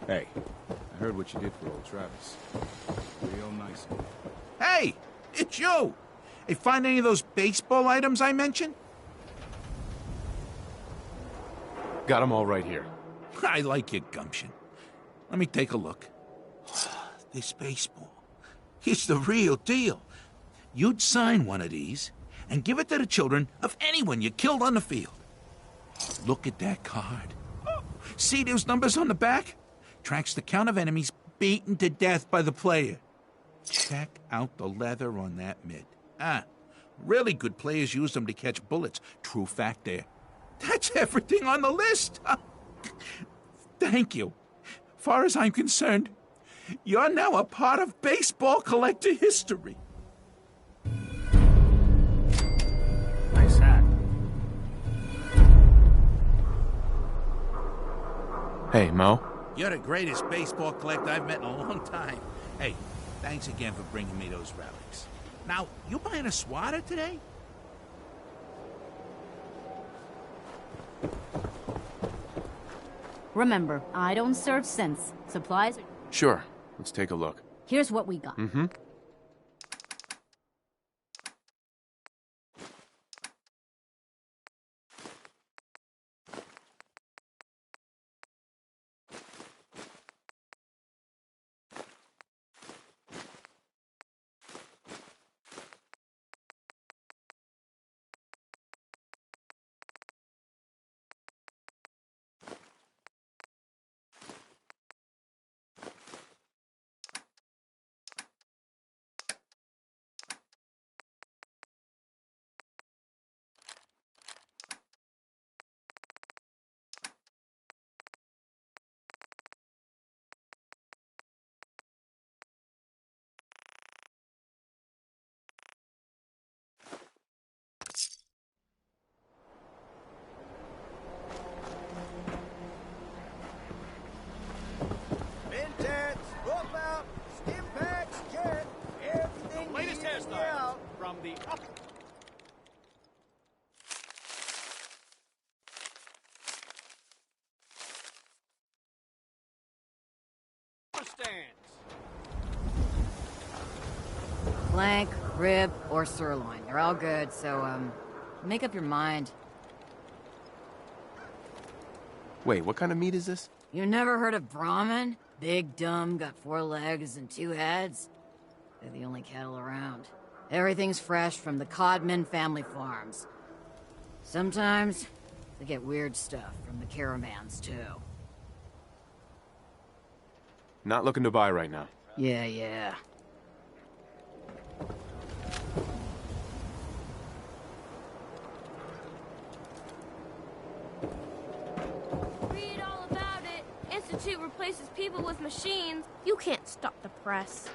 Hey, I heard what you did for old Travis. Real nice. Hey, it's you! Hey, find any of those baseball items I mentioned? Got them all right here. I like your gumption. Let me take a look. This baseball, it's the real deal. You'd sign one of these and give it to the children of anyone you killed on the field. Look at that card. See those numbers on the back? Tracks the count of enemies beaten to death by the player. Check out the leather on that mitt. Really good players use them to catch bullets. True fact there. That's everything on the list. Thank you. Far as I'm concerned, you're now a part of baseball collector history. Nice hat. Hey, Mo. You're the greatest baseball collector I've met in a long time. Hey, thanks again for bringing me those relics. Now, you buying a swatter today? Remember, I don't serve cents. Supplies are... Sure. Let's take a look. Here's what we got. Mm-hmm. Flank, rib, or sirloin. They're all good, so, make up your mind. Wait, what kind of meat is this? You never heard of Brahmin? Big, dumb, got 4 legs and 2 heads? They're the only cattle around. Everything's fresh from the Codman family farms. Sometimes, they get weird stuff from the caravans, too. Not looking to buy right now. Yeah. Read all about it. Institute replaces people with machines. You can't stop the press.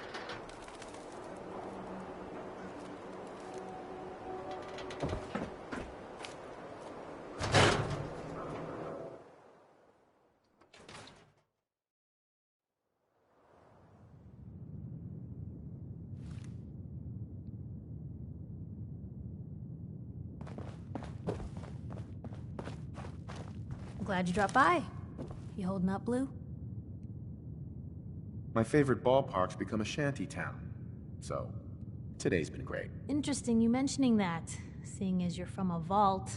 Glad you dropped by. You holding up, Blue? My favorite ballpark's become a shanty town. So, today's been great. Interesting you mentioning that, seeing as you're from a vault.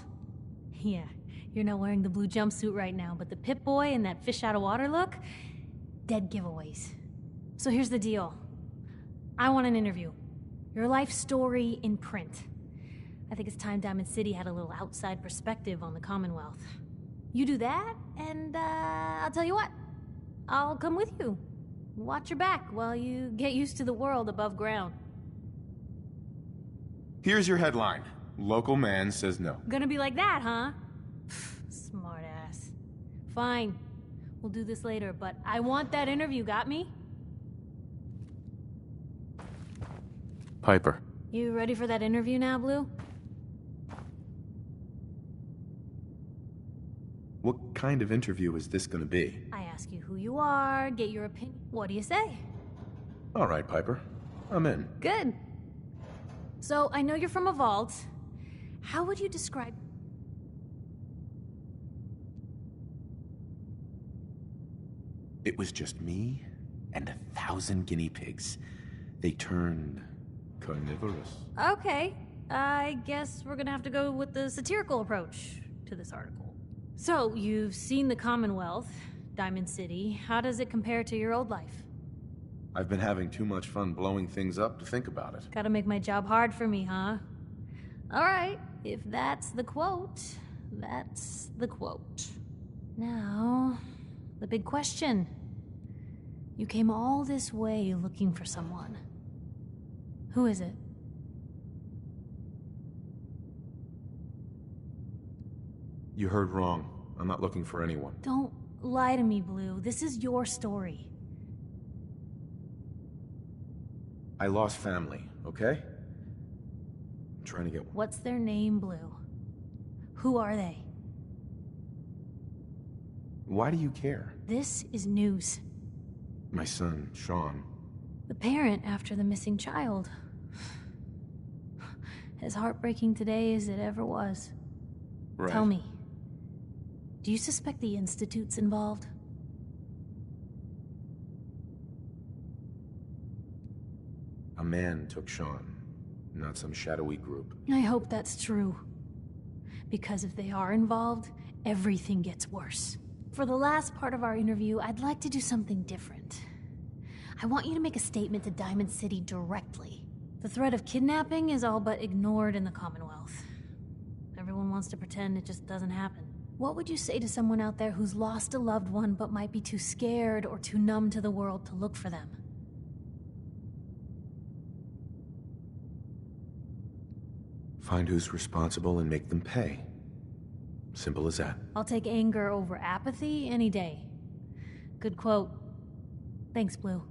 Yeah, you're not wearing the blue jumpsuit right now, but the Pip-Boy and that fish-out-of-water look? Dead giveaways. So here's the deal. I want an interview. Your life story in print. I think it's time Diamond City had a little outside perspective on the Commonwealth. You do that, and I'll tell you what. I'll come with you. Watch your back while you get used to the world above ground. Here's your headline. Local man says no. Gonna be like that, huh? Smart ass. Fine. We'll do this later, but I want that interview, got me? Piper. You ready for that interview now, Blue? What kind of interview is this gonna be? I ask you who you are, get your opinion. What do you say? All right, Piper. I'm in. Good. So, I know you're from a vault. How would you describe... It was just me and 1,000 guinea pigs. They turned carnivorous. Okay, I guess we're gonna have to go with the satirical approach to this article. So, you've seen the Commonwealth, Diamond City. How does it compare to your old life? I've been having too much fun blowing things up to think about it. Gotta make my job hard for me, huh? Alright, if that's the quote, that's the quote. Now, the big question. You came all this way looking for someone. Who is it? You heard wrong. I'm not looking for anyone. Don't lie to me, Blue. This is your story. I lost family, okay? I'm trying to get one. What's their name, Blue? Who are they? Why do you care? This is news. My son, Sean. The parent after the missing child. As heartbreaking today as it ever was. Right. Tell me, do you suspect the Institute's involved? A man took Sean, not some shadowy group. I hope that's true. Because if they are involved, everything gets worse. For the last part of our interview, I'd like to do something different. I want you to make a statement to Diamond City directly. The threat of kidnapping is all but ignored in the Commonwealth. Everyone wants to pretend it just doesn't happen. What would you say to someone out there who's lost a loved one but might be too scared or too numb to the world to look for them? Find who's responsible and make them pay. Simple as that. I'll take anger over apathy any day. Good quote. Thanks, Blue.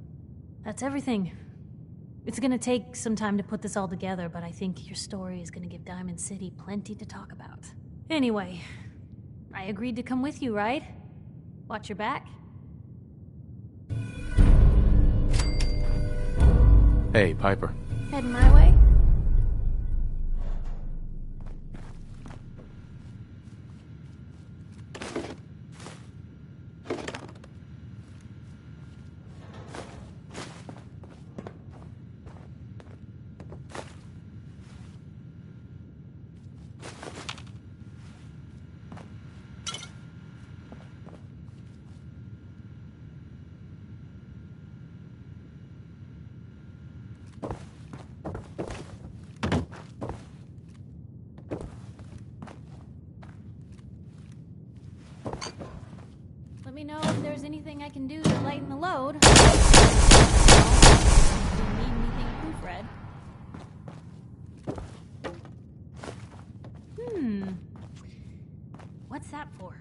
That's everything. It's gonna take some time to put this all together, but I think your story is gonna give Diamond City plenty to talk about. Anyway, I agreed to come with you, right? Watch your back. Hey, Piper. Heading my way? Let me know if there's anything I can do to lighten the load. Do you need anything proofread? What's that for?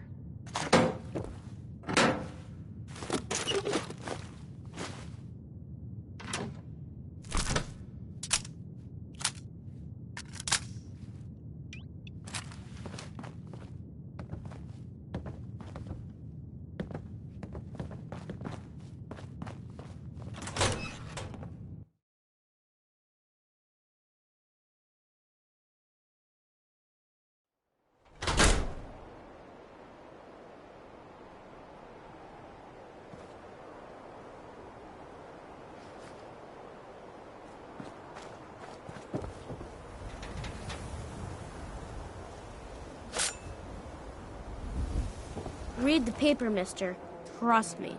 Read the paper, mister. Trust me.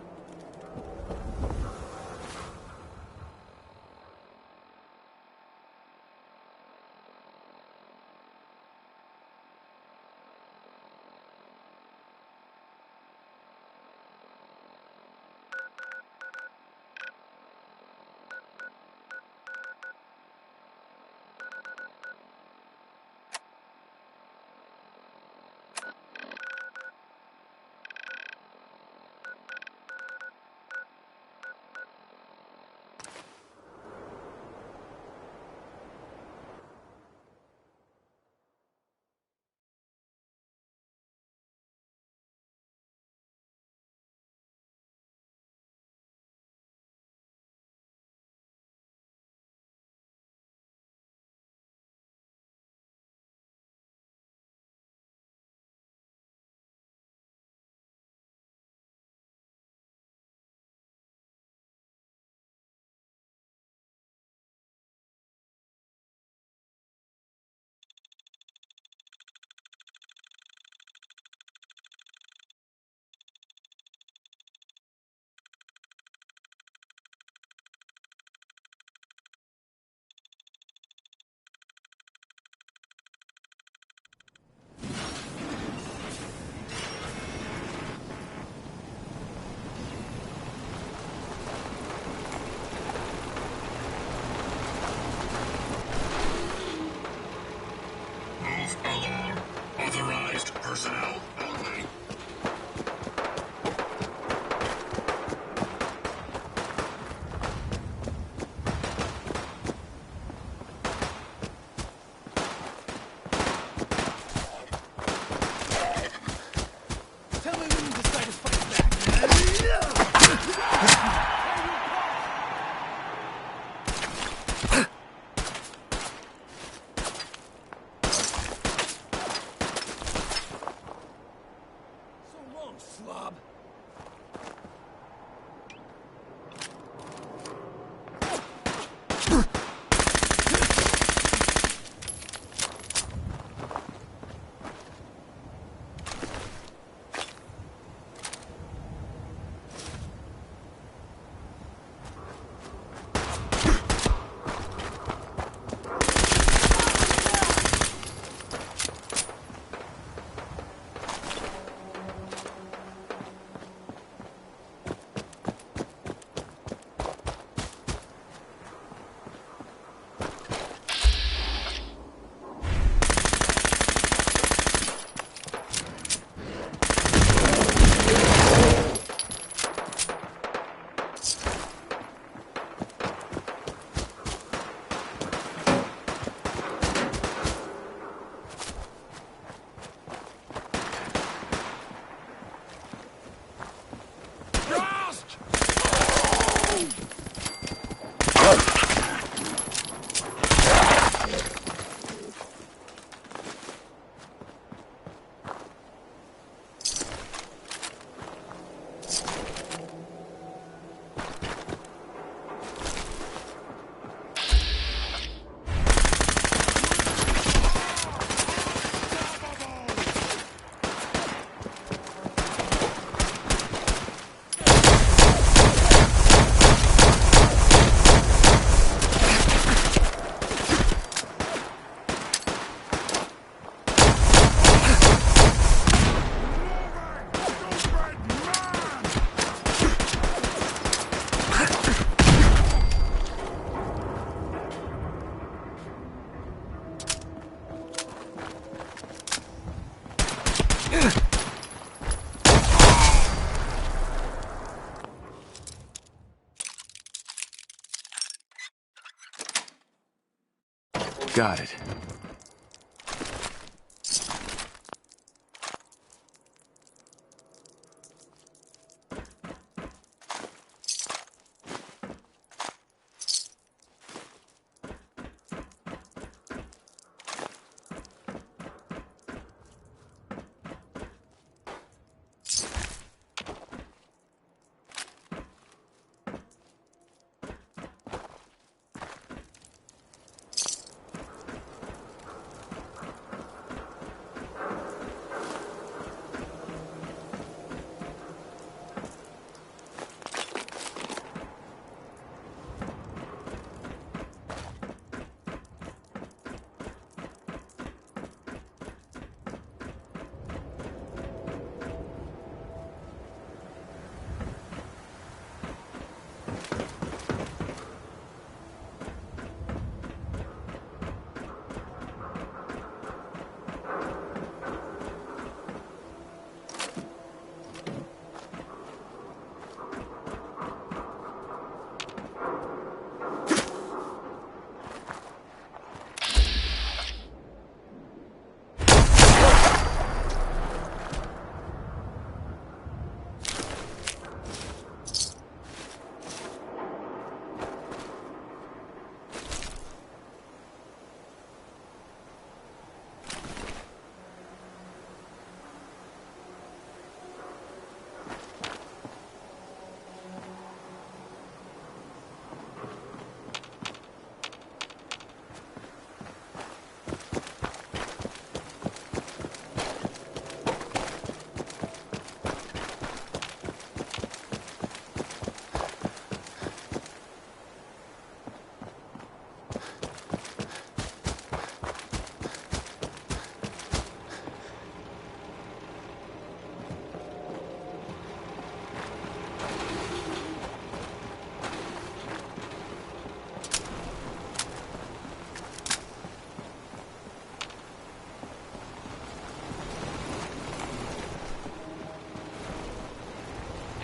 Got it.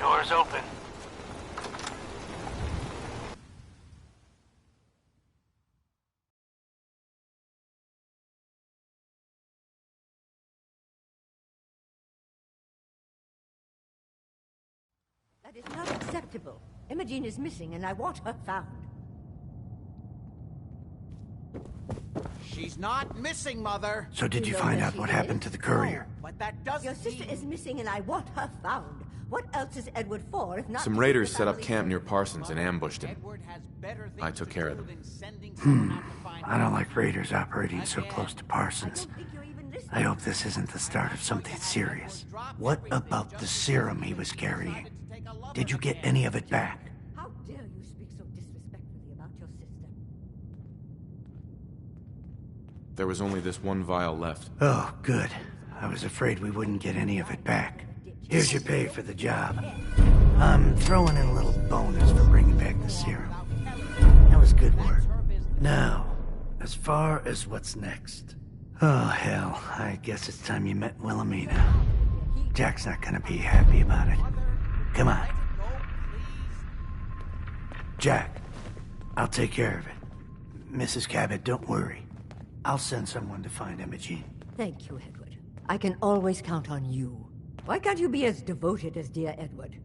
Doors open. That is not acceptable. Imogen is missing and I want her found. She's not missing, Mother. So did you find out what happened to the courier? But that doesn't Your sister mean... is missing and I want her found. What else is Edward for if not... Some to raiders keep the set up family camp near safe? Parsons and ambushed him. Edward has better things I took to care do of them. than sending someone out to find I don't her. like raiders operating so close to I Parsons. don't think you're even listening. I hope this isn't the start of something serious. What about the serum he was carrying? Did you get any of it back? How dare you speak so disrespectfully about your sister? There was only this one vial left. Oh, good. I was afraid we wouldn't get any of it back. Here's your pay for the job. I'm throwing in a little bonus for bringing back the serum. That was good work. Now, as far as what's next. Oh, hell. I guess it's time you met Wilhelmina. Jack's not gonna be happy about it. Come on. Jack, I'll take care of it. Mrs. Cabot, don't worry. I'll send someone to find Imogen. Thank you, Edward. I can always count on you. Why can't you be as devoted as dear Edward?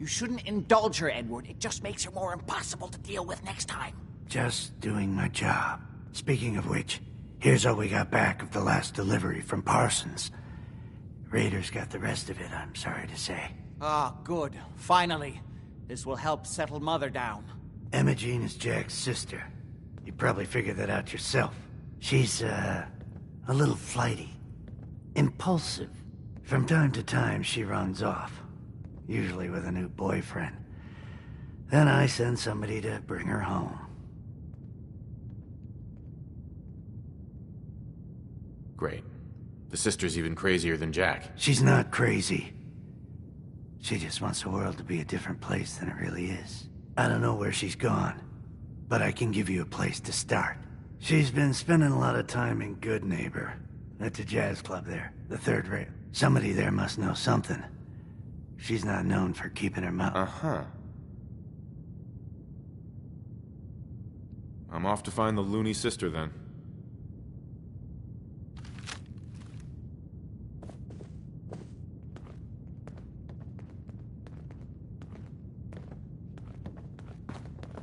You shouldn't indulge her, Edward. It just makes her more impossible to deal with next time. Just doing my job. Speaking of which, here's all we got back of the last delivery from Parsons. Raiders got the rest of it, I'm sorry to say. Ah, good. Finally. This will help settle Mother down. Emma Jean is Jack's sister. You probably figured that out yourself. She's, a little flighty. Impulsive. From time to time, she runs off. Usually with a new boyfriend. Then I send somebody to bring her home. Great. The sister's even crazier than Jack. She's not crazy. She just wants the world to be a different place than it really is. I don't know where she's gone, but I can give you a place to start. She's been spending a lot of time in Good Neighbor. That's a jazz club there, the third rail. Somebody there must know something. She's not known for keeping her mouth. Uh-huh. I'm off to find the loony sister then.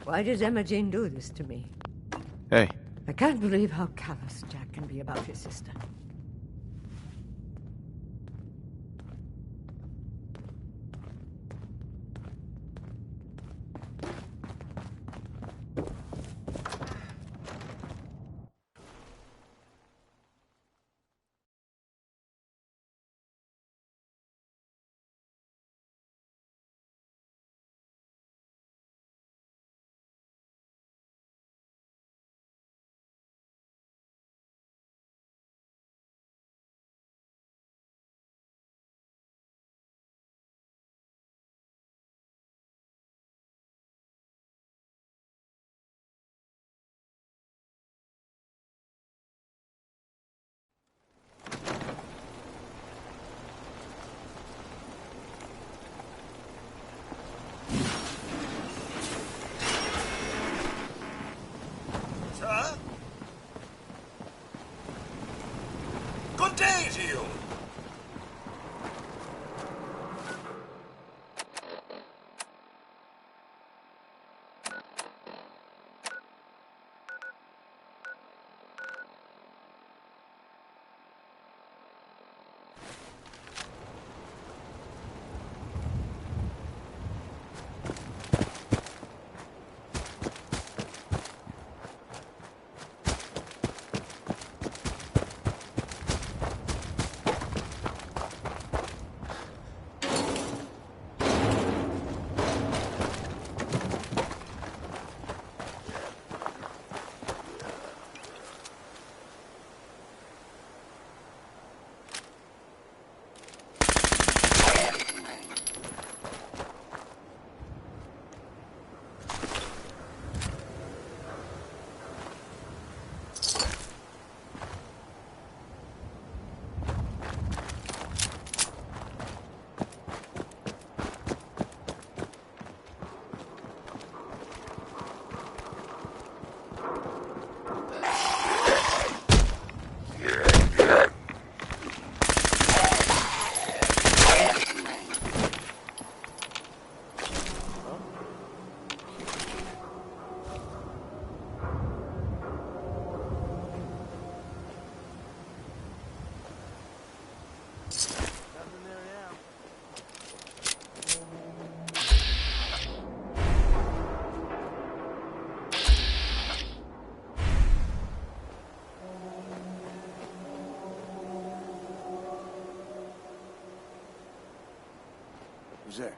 Why does Emma Jane do this to me? Hey. I can't believe how callous Jack can be about his sister. Good day to you. Who's there?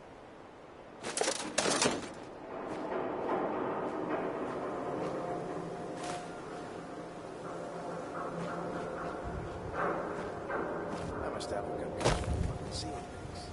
I must have a good fucking seeing things.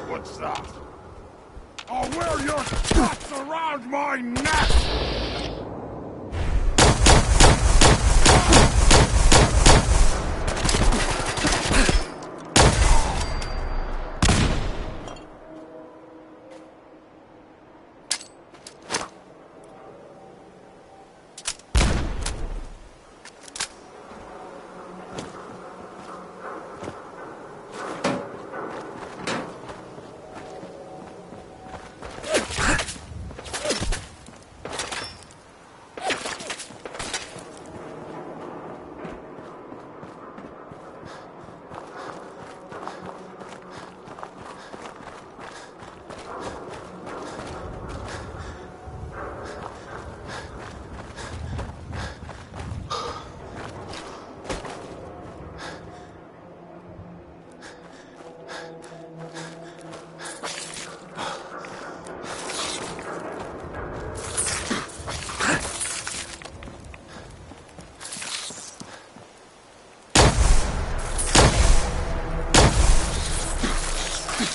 What's that? I'll wear your guts around my neck!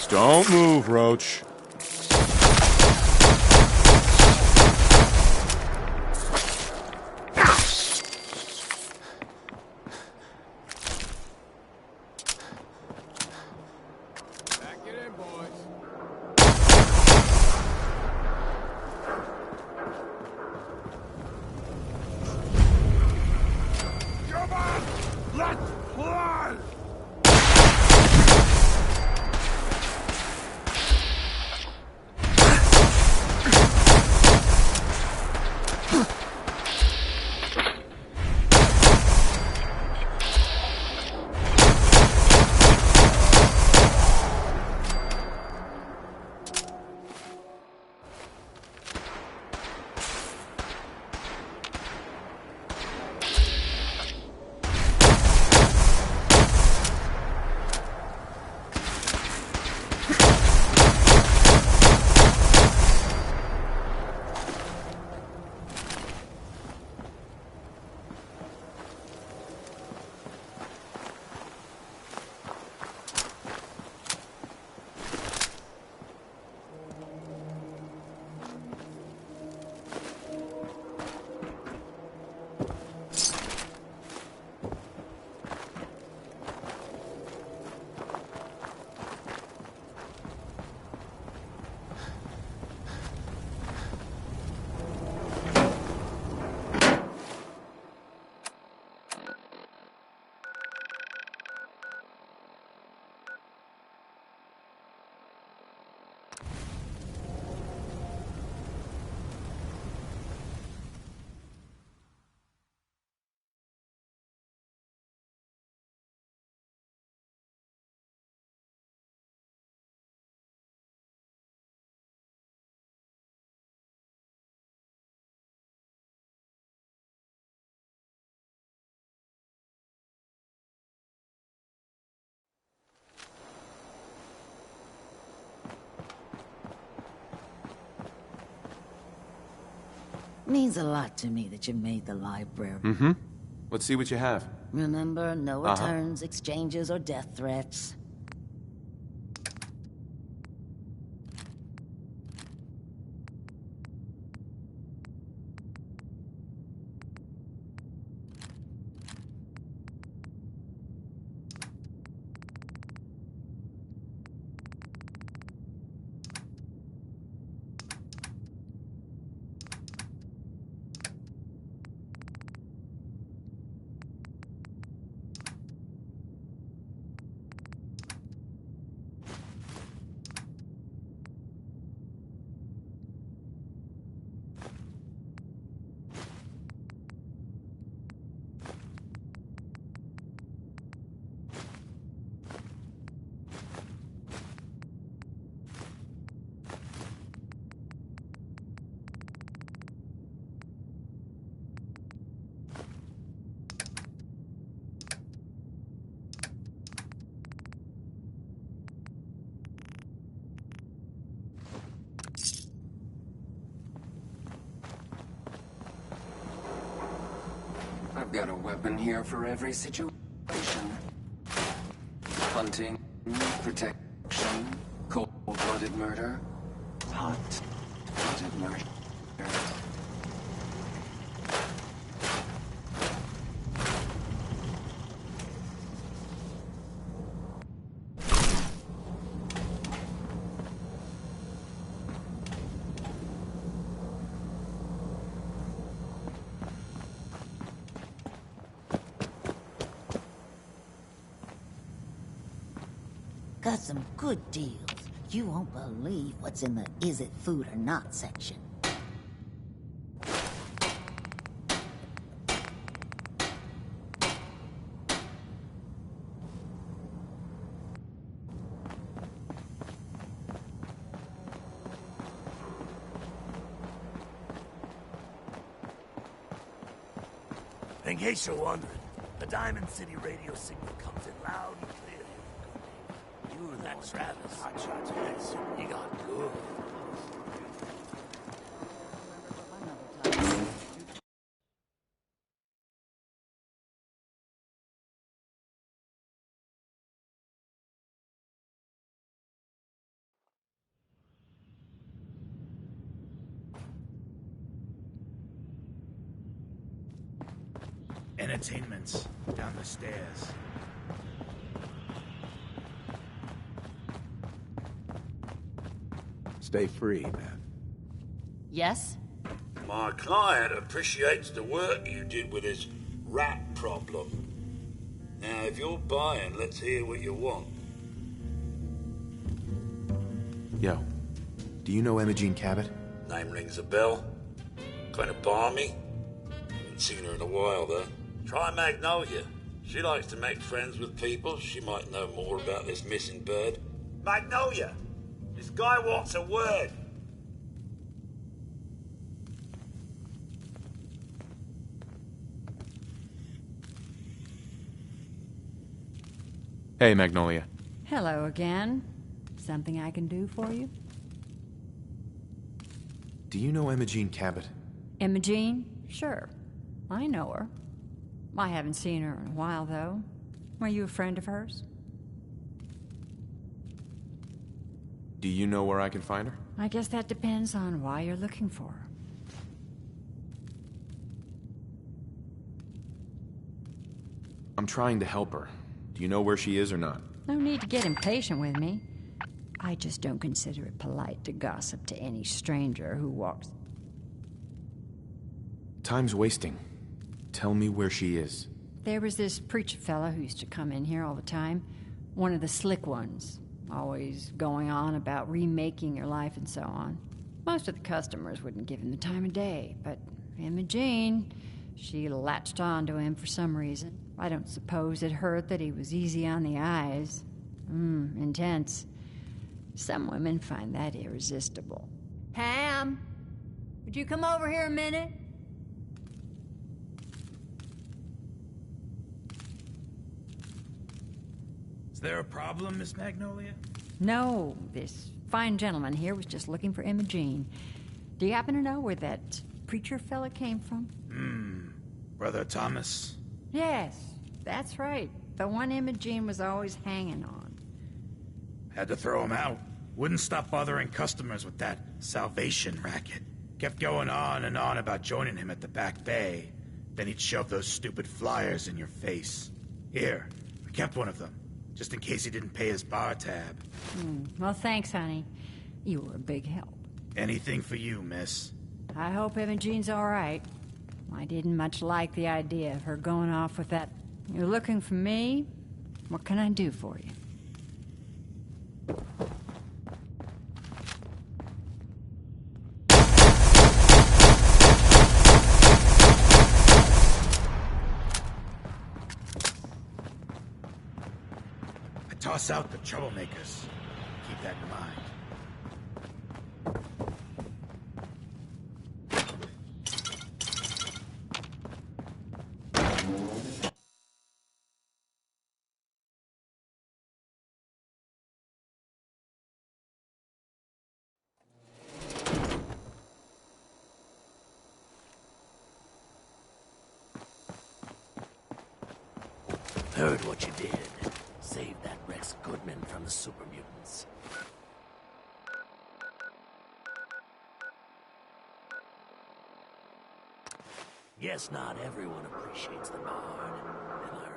Don't move, Roach. Means a lot to me that you made the library. Mm-hmm. Let's see what you have. Remember, no returns, exchanges, or death threats. Got a weapon here for every situation. Hunting, protection, cold-blooded murder, hot-blooded murder. Got some good deals. You won't believe what's in the is it food or not section. In case you're wondering, the Diamond City radio signal comes in loud and clear. You and that Travis, hotshot, yes, he got good. Entertainment's down the stairs. Stay free, Beth. Yes? My client appreciates the work you did with his rat problem. Now, if you're buying, let's hear what you want. Yo, do you know Imogene Cabot? Name rings a bell. Kind of balmy. Haven't seen her in a while, though. Try Magnolia. She likes to make friends with people. She might know more about this missing bird. Magnolia! This guy wants a word. Hey, Magnolia. Hello again. Something I can do for you? Do you know Imogene Cabot? Imogene? Sure. I know her. I haven't seen her in a while, though. Are you a friend of hers? Do you know where I can find her? I guess that depends on why you're looking for her. I'm trying to help her. Do you know where she is or not? No need to get impatient with me. I just don't consider it polite to gossip to any stranger who walks... Time's wasting. Tell me where she is. There was this preacher fella who used to come in here all the time. One of the slick ones. Always going on about remaking your life and so on. Most of the customers wouldn't give him the time of day, but Imogene, she latched on to him for some reason. I don't suppose it hurt that he was easy on the eyes. Intense. Some women find that irresistible. Ham, would you come over here a minute? Is there a problem, Miss Magnolia? No, this fine gentleman here was just looking for Imogene. Do you happen to know where that preacher fella came from? Brother Thomas? Yes, that's right. The one Imogene was always hanging on. Had to throw him out. Wouldn't stop bothering customers with that salvation racket. Kept going on and on about joining him at the back bay. Then he'd shove those stupid flyers in your face. Here, I kept one of them, just in case he didn't pay his bar tab. Well, thanks, honey. You were a big help. Anything for you, miss. I hope Imogene's all right. I didn't much like the idea of her going off with that... You're looking for me? What can I do for you? I toss out the troublemakers. Keep that in mind. Heard what you did. Saved that Rex Goodman from the super mutants. Guess not everyone appreciates the Bard. Am I right?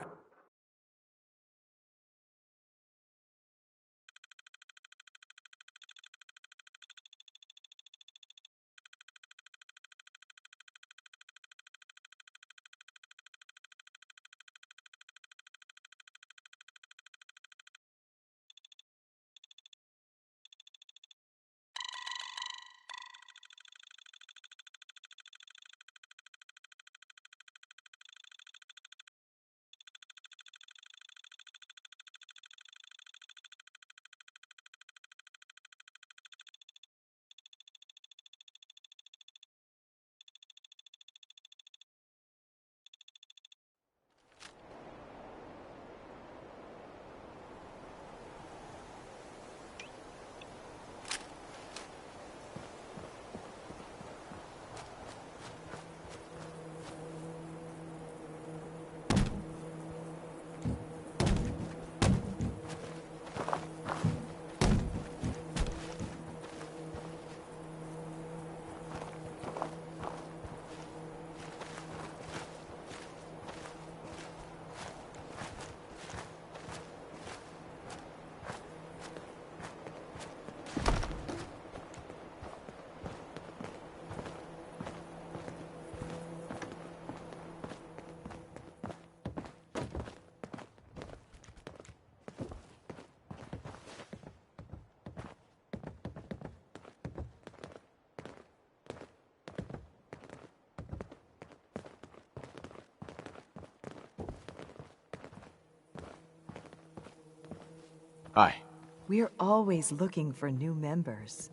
Hi. We're always looking for new members.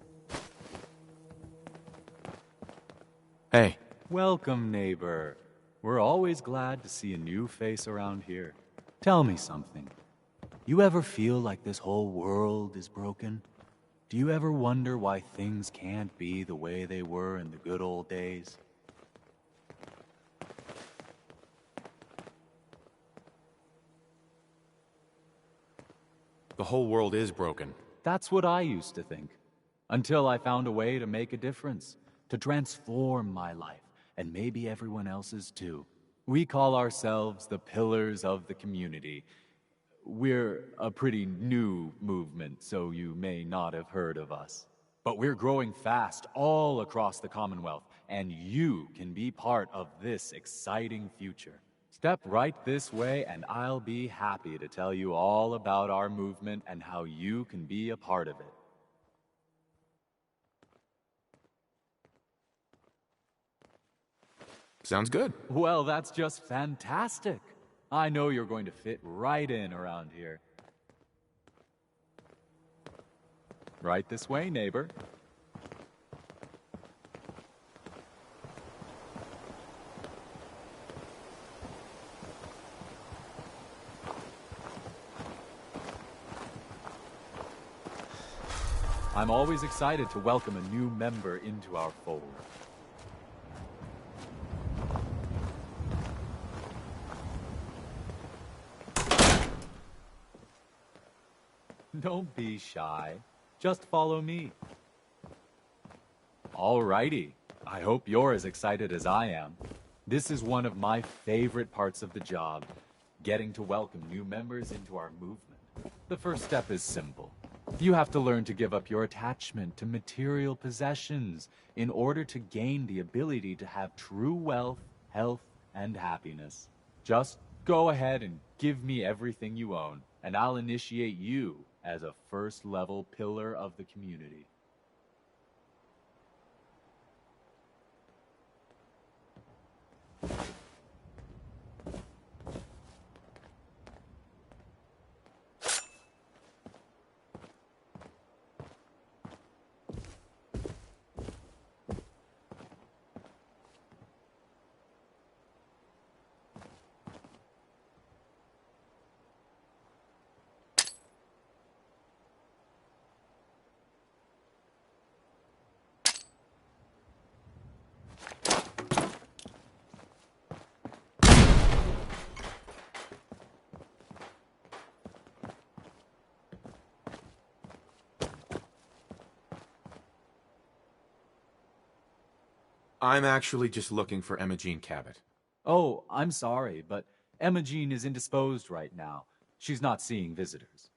Hey. Welcome, neighbor. We're always glad to see a new face around here. Tell me something. You ever feel like this whole world is broken? Do you ever wonder why things can't be the way they were in the good old days? The whole world is broken. That's what I used to think. Until I found a way to make a difference, to transform my life, and maybe everyone else's too. We call ourselves the Pillars of the Community. We're a pretty new movement, so you may not have heard of us. But we're growing fast all across the Commonwealth, and you can be part of this exciting future. Step right this way, and I'll be happy to tell you all about our movement and how you can be a part of it. Sounds good. Well, that's just fantastic. I know you're going to fit right in around here. Right this way, neighbor. I'm always excited to welcome a new member into our fold. Don't be shy. Just follow me. Alrighty. I hope you're as excited as I am. This is one of my favorite parts of the job, getting to welcome new members into our movement. The first step is simple. You have to learn to give up your attachment to material possessions in order to gain the ability to have true wealth, health, and happiness. Just go ahead and give me everything you own, and I'll initiate you as a first-level pillar of the community. I'm actually just looking for Emma Jean Cabot. Oh, I'm sorry, but Emma Jean is indisposed right now. She's not seeing visitors.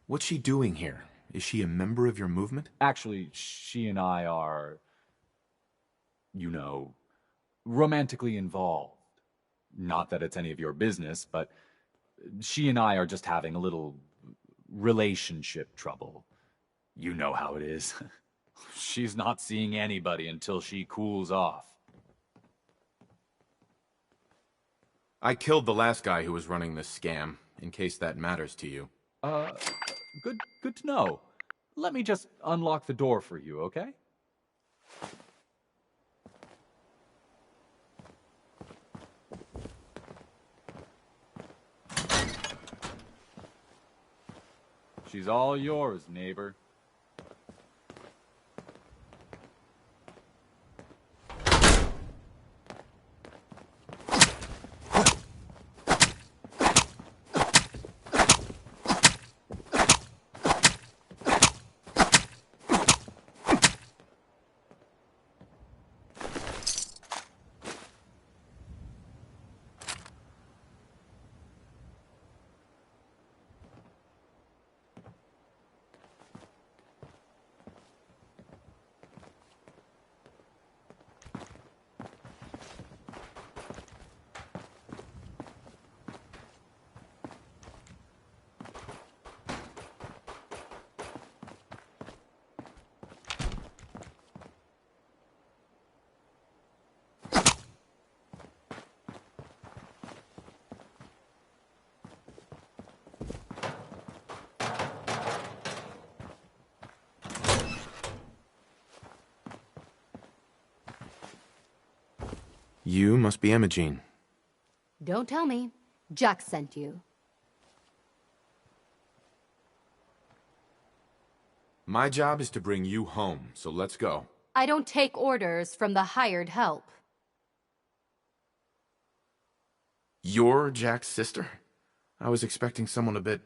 What's she doing here? Is she a member of your movement? Actually, she and I are, romantically involved. Not that it's any of your business, but she and I are just having a little relationship trouble. You know how it is. She's not seeing anybody until she cools off. I killed the last guy who was running this scam, in case that matters to you. Good to know. Let me just unlock the door for you, okay? She's all yours, neighbor. You must be Emma Jean. Don't tell me. Jack sent you. My job is to bring you home, so let's go. I don't take orders from the hired help. You're Jack's sister? I was expecting someone a bit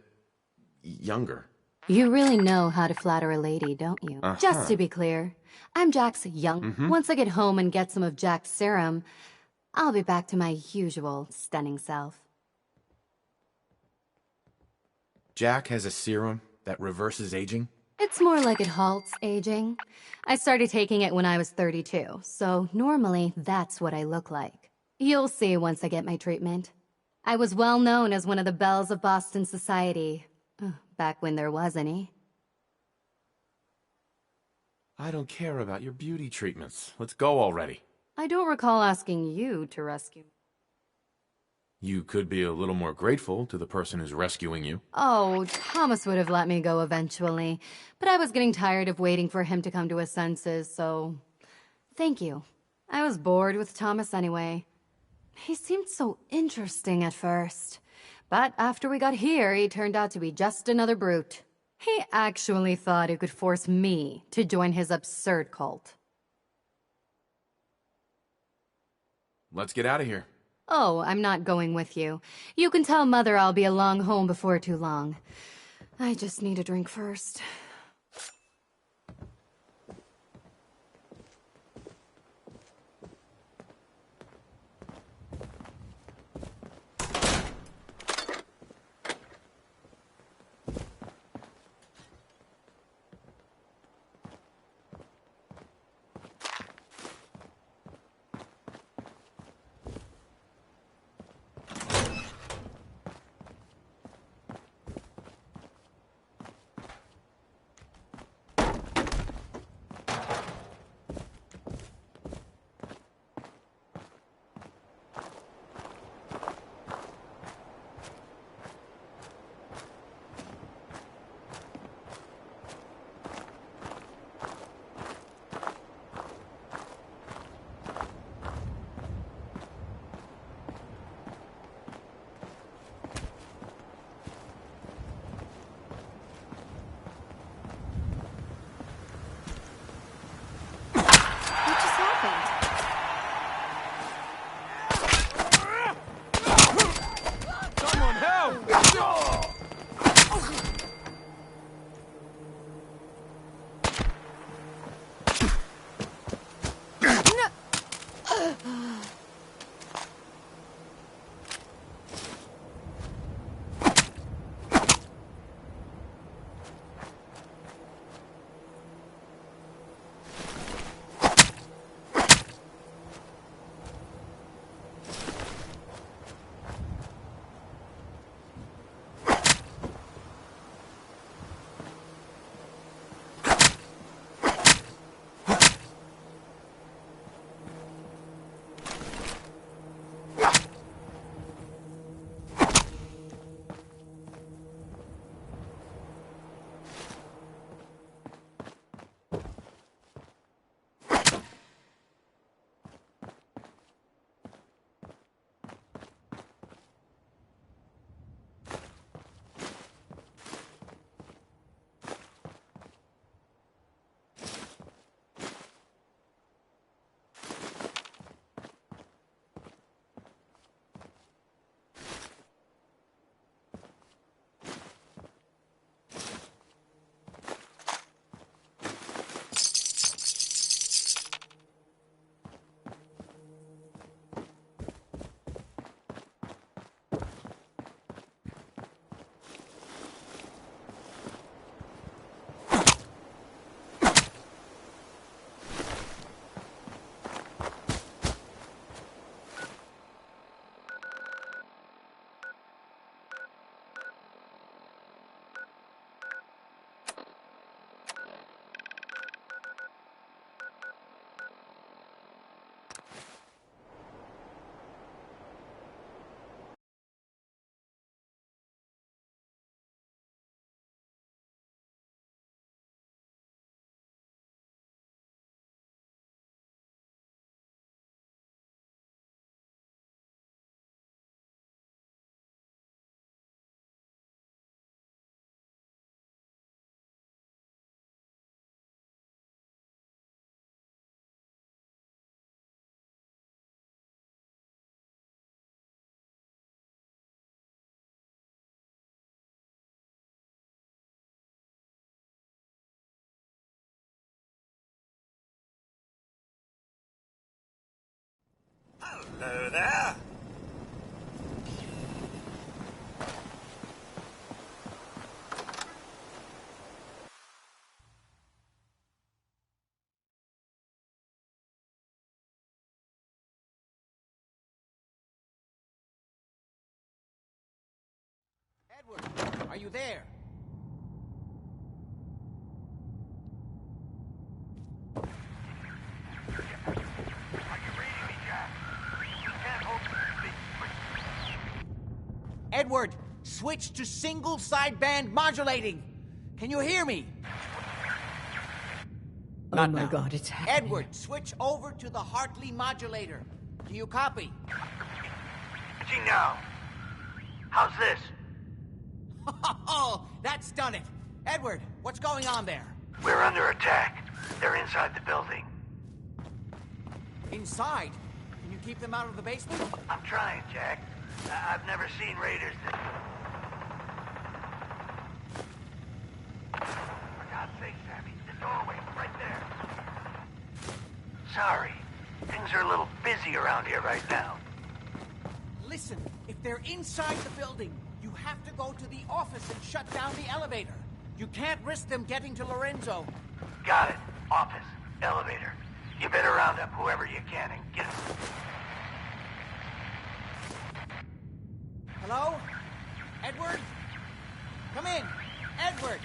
younger. You really know how to flatter a lady, don't you? Uh-huh. Just to be clear, I'm Jack's young. Once I get home and get some of Jack's serum, I'll be back to my usual stunning self. Jack has a serum that reverses aging? It's more like it halts aging. I started taking it when I was 32, so normally that's what I look like. You'll see once I get my treatment. I was well known as one of the belles of Boston society, back when there was any. I don't care about your beauty treatments. Let's go already. I don't recall asking you to rescue. You could be a little more grateful to the person who's rescuing you. Oh, Thomas would have let me go eventually, but I was getting tired of waiting for him to come to his senses, so... Thank you. I was bored with Thomas anyway. He seemed so interesting at first, but after we got here, he turned out to be just another brute. He actually thought he could force me to join his absurd cult. Let's get out of here. Oh, I'm not going with you. You can tell Mother I'll be along home before too long. I just need a drink first. Hello there. Edward, are you there? Edward, switch to single sideband modulating. Can you hear me? Oh my God, it's happening. Edward, switch over to the Hartley modulator. Do you copy? Switching now. How's this? Oh, that's done it. Edward, what's going on there? We're under attack. They're inside the building. Inside? Can you keep them out of the basement? I'm trying, Jack. I've never seen raiders that... For God's sake, Sammy, the doorway, right there. Sorry. Things are a little busy around here right now. Listen, if they're inside the building, you have to go to the office and shut down the elevator. You can't risk them getting to Lorenzo. Got it. Office. Elevator. You better round up whoever you can and get them. Hello? Edward? Come in. Edward!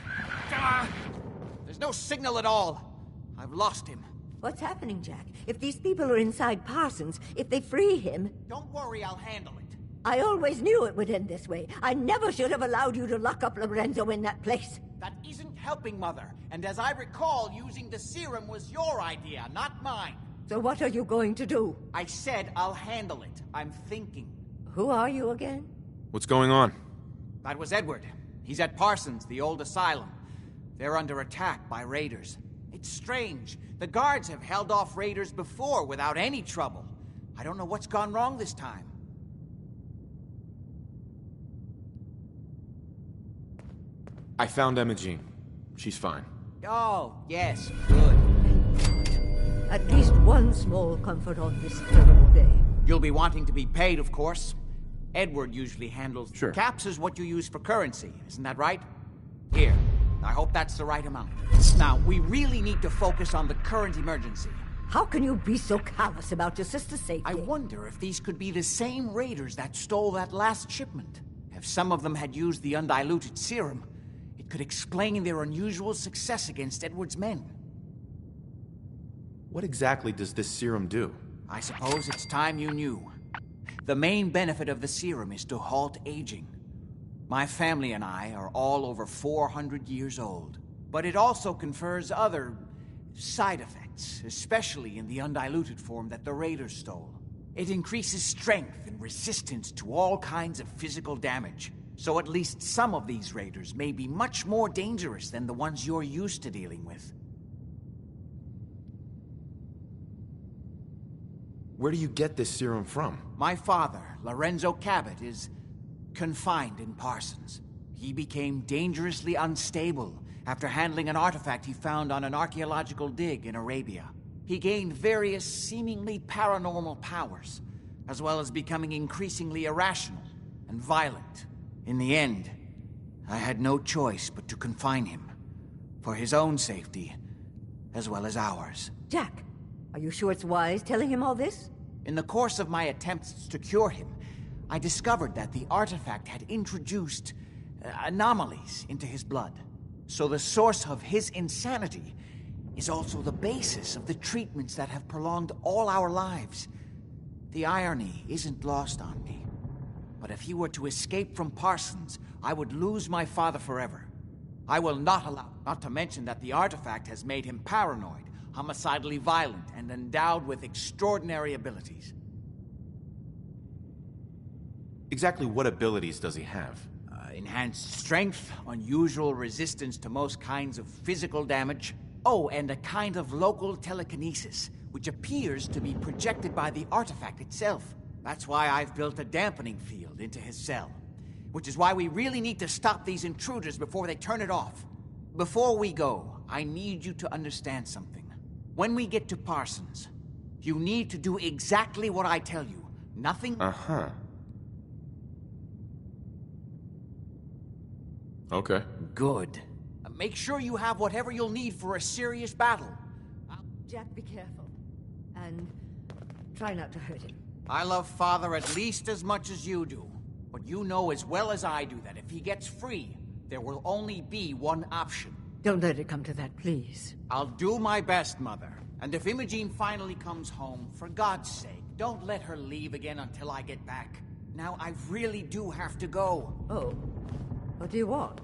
There's no signal at all. I've lost him. What's happening, Jack? If these people are inside Parsons, if they free him... Don't worry, I'll handle it. I always knew it would end this way. I never should have allowed you to lock up Lorenzo in that place. That isn't helping, Mother. And as I recall, using the serum was your idea, not mine. So what are you going to do? I said I'll handle it. I'm thinking. Who are you again? What's going on? That was Edward. He's at Parsons, the old asylum. They're under attack by raiders. It's strange. The guards have held off raiders before without any trouble. I don't know what's gone wrong this time. I found Imogene. She's fine. Oh, yes, good. At least one small comfort on this terrible day. You'll be wanting to be paid, of course. Edward usually handles... Sure. Caps is what you use for currency, isn't that right? Here. I hope that's the right amount. Now, we really need to focus on the current emergency. How can you be so callous about your sister's safety? I wonder if these could be the same raiders that stole that last shipment. If some of them had used the undiluted serum, it could explain their unusual success against Edward's men. What exactly does this serum do? I suppose it's time you knew. The main benefit of the serum is to halt aging. My family and I are all over 400 years old. But it also confers other side effects, especially in the undiluted form that the raiders stole. It increases strength and resistance to all kinds of physical damage. So at least some of these raiders may be much more dangerous than the ones you're used to dealing with. Where do you get this serum from? My father, Lorenzo Cabot, is confined in Parsons. He became dangerously unstable after handling an artifact he found on an archaeological dig in Arabia. He gained various seemingly paranormal powers, as well as becoming increasingly irrational and violent. In the end, I had no choice but to confine him, for his own safety, as well as ours. Jack, are you sure it's wise telling him all this? In the course of my attempts to cure him, I discovered that the artifact had introduced anomalies into his blood. So the source of his insanity is also the basis of the treatments that have prolonged all our lives. The irony isn't lost on me. But if he were to escape from Parsons, I would lose my father forever. I will not allow, not to mention that the artifact has made him paranoid, homicidally violent, and endowed with extraordinary abilities. Exactly what abilities does he have? Enhanced strength, unusual resistance to most kinds of physical damage. Oh, and a kind of local telekinesis, which appears to be projected by the artifact itself. That's why I've built a dampening field into his cell. Which is why we really need to stop these intruders before they turn it off. Before we go, I need you to understand something. When we get to Parsons, you need to do exactly what I tell you. Nothing? Uh-huh. Okay. Good. Make sure you have whatever you'll need for a serious battle. Jack, be careful. And try not to hurt him. I love Father at least as much as you do. But you know as well as I do that if he gets free, there will only be one option. Don't let it come to that, please. I'll do my best, Mother. And if Imogene finally comes home, for God's sake, don't let her leave again until I get back. Now, I really do have to go. Oh. What do you want?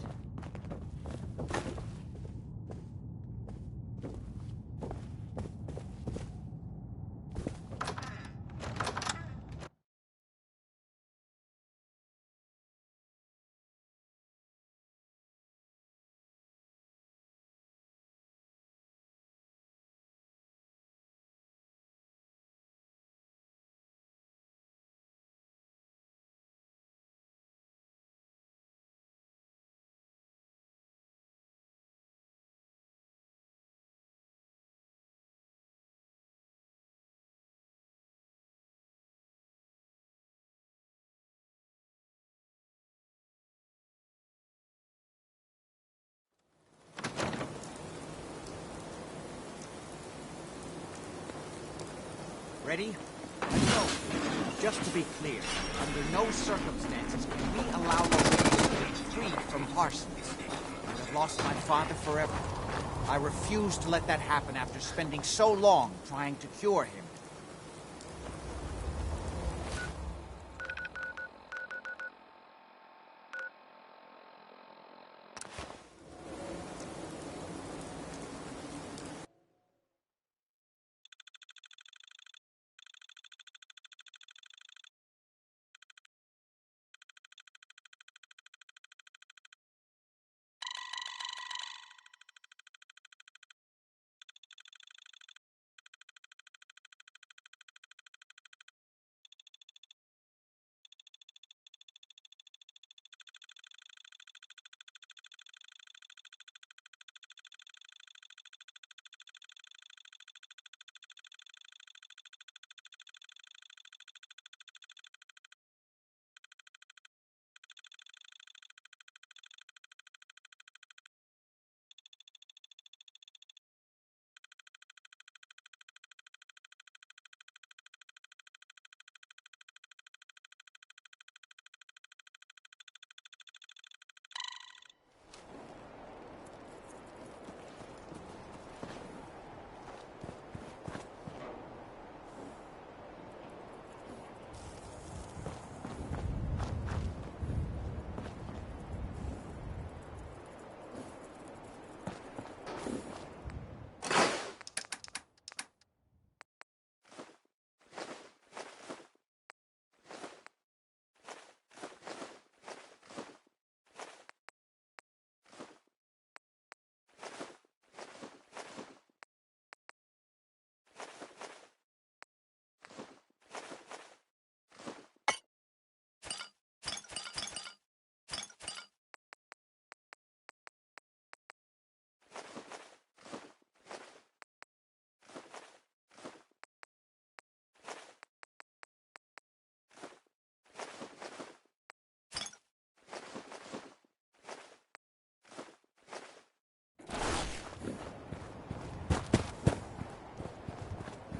Ready? Let's go. Just to be clear, under no circumstances can we allow Lorraine to be freed from Parsons. I would have lost my father forever. I refuse to let that happen after spending so long trying to cure him.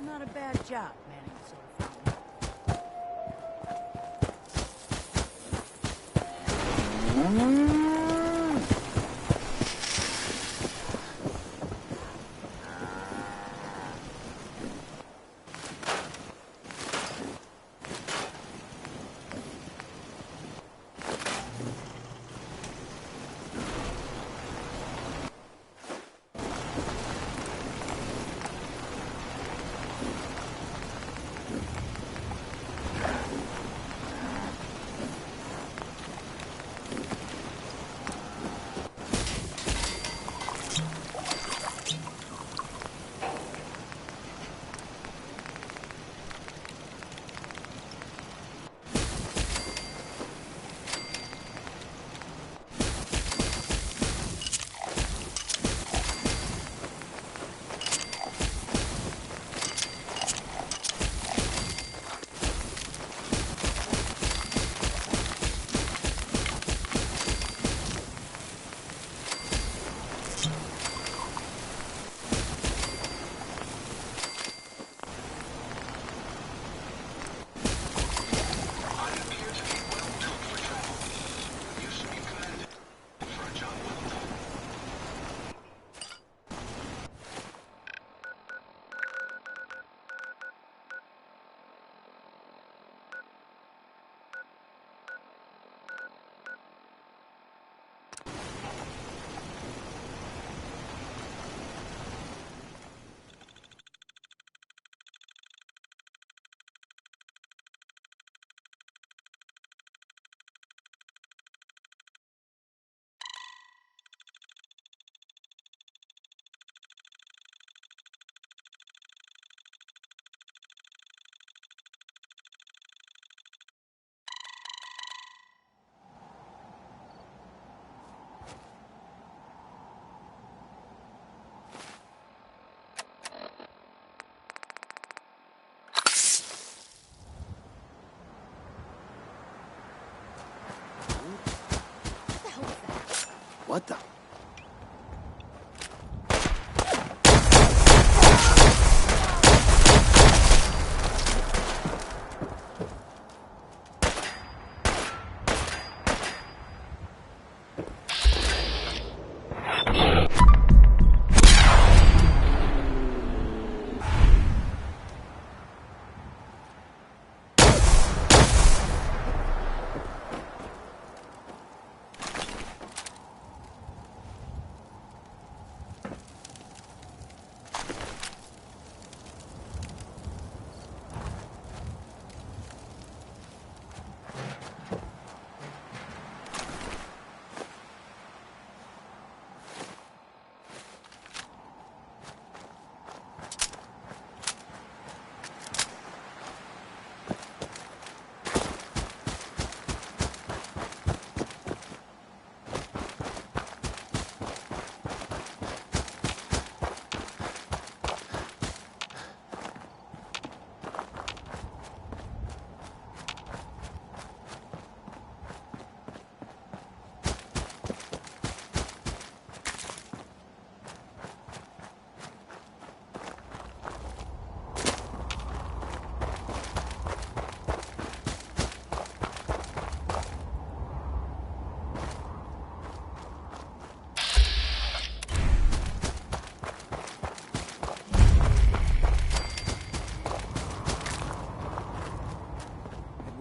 Not a bad job, manning the soda fountain. What the?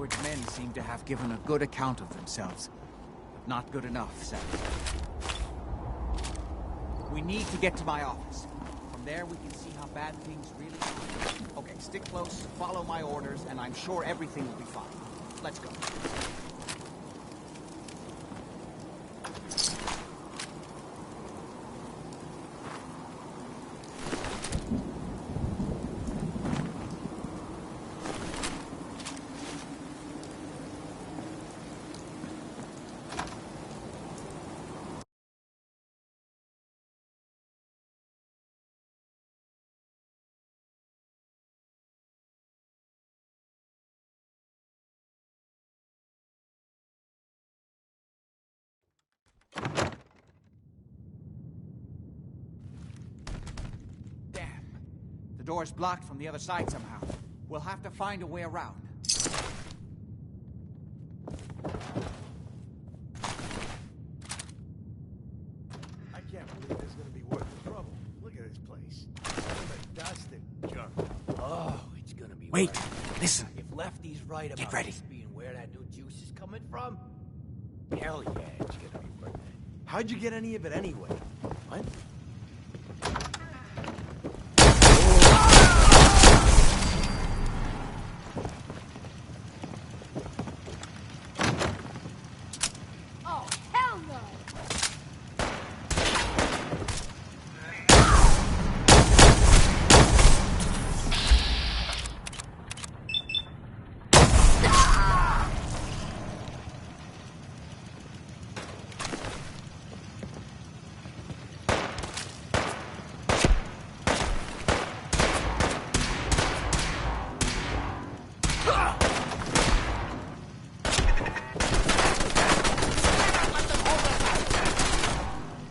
Edward's men seem to have given a good account of themselves. But not good enough, sadly. We need to get to my office. From there, we can see how bad things really are. Okay, stick close, follow my orders, and I'm sure everything will be fine. Let's go. The door's blocked from the other side somehow. We'll have to find a way around. I can't believe this is gonna be worth the trouble. Look at this place. Nothing but dust and junk. Oh, it's gonna be Wait, worth it. listen. If Lefty's right Get about ready. this being where that new juice is coming from, hell yeah, it's gonna be worth it. How'd you get any of it anyway? What? Oh, hell no!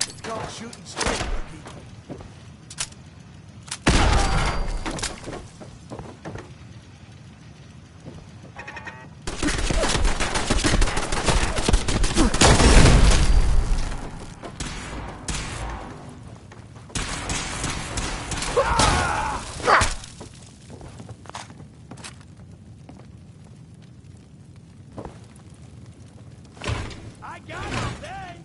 It's called shooting straight, rookie. I got him, then!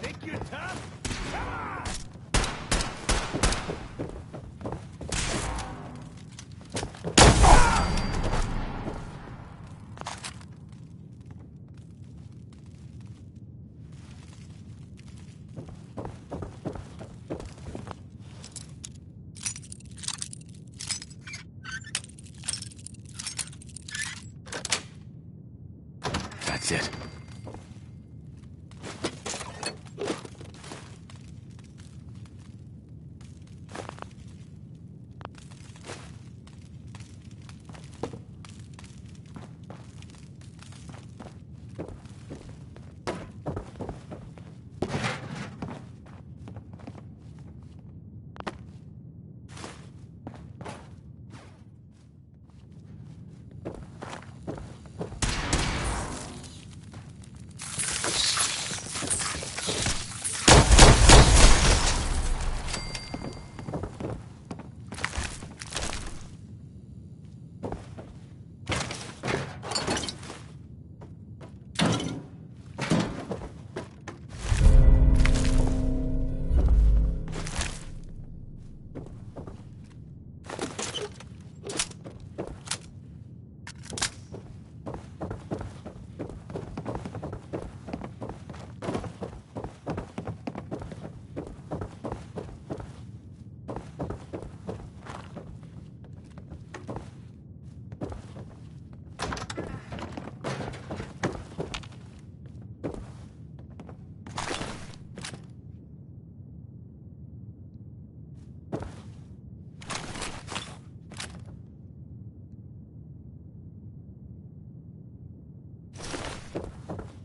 Think you're tough? Come on! That's it.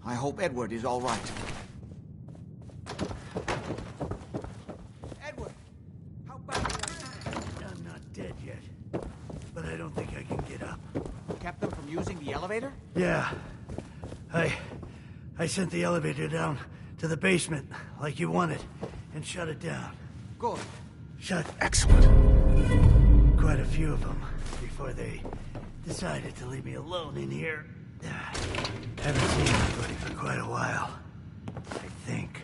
I hope Edward is all right. Edward! How badly are you? I'm not dead yet, but I don't think I can get up. Kept them from using the elevator? Yeah. I sent the elevator down to the basement, like you wanted, and shut it down. Good. Excellent. Quite a few of them, before they decided to leave me alone in here. Haven't seen anybody for quite a while, I think.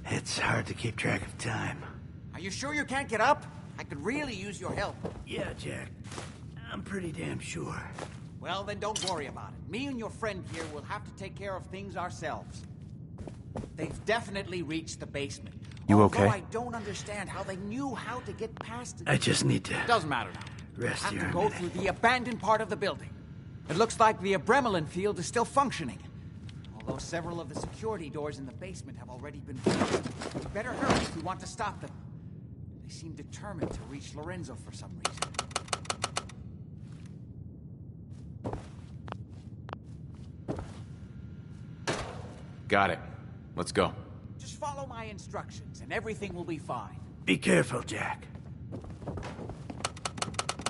It's hard to keep track of time. Are you sure you can't get up? I could really use your help. Yeah, Jack. I'm pretty damn sure. Well, then don't worry about it. Me and your friend here will have to take care of things ourselves. They've definitely reached the basement. You Although okay? I don't understand how they knew how to get past it. I just need to... Doesn't matter now. Rest have here to a go minute. through the abandoned part of the building. It looks like the Abremelin field is still functioning. Although several of the security doors in the basement have already been closed. We better hurry if we want to stop them. They seem determined to reach Lorenzo for some reason. Got it. Let's go. Just follow my instructions and everything will be fine. Be careful, Jack.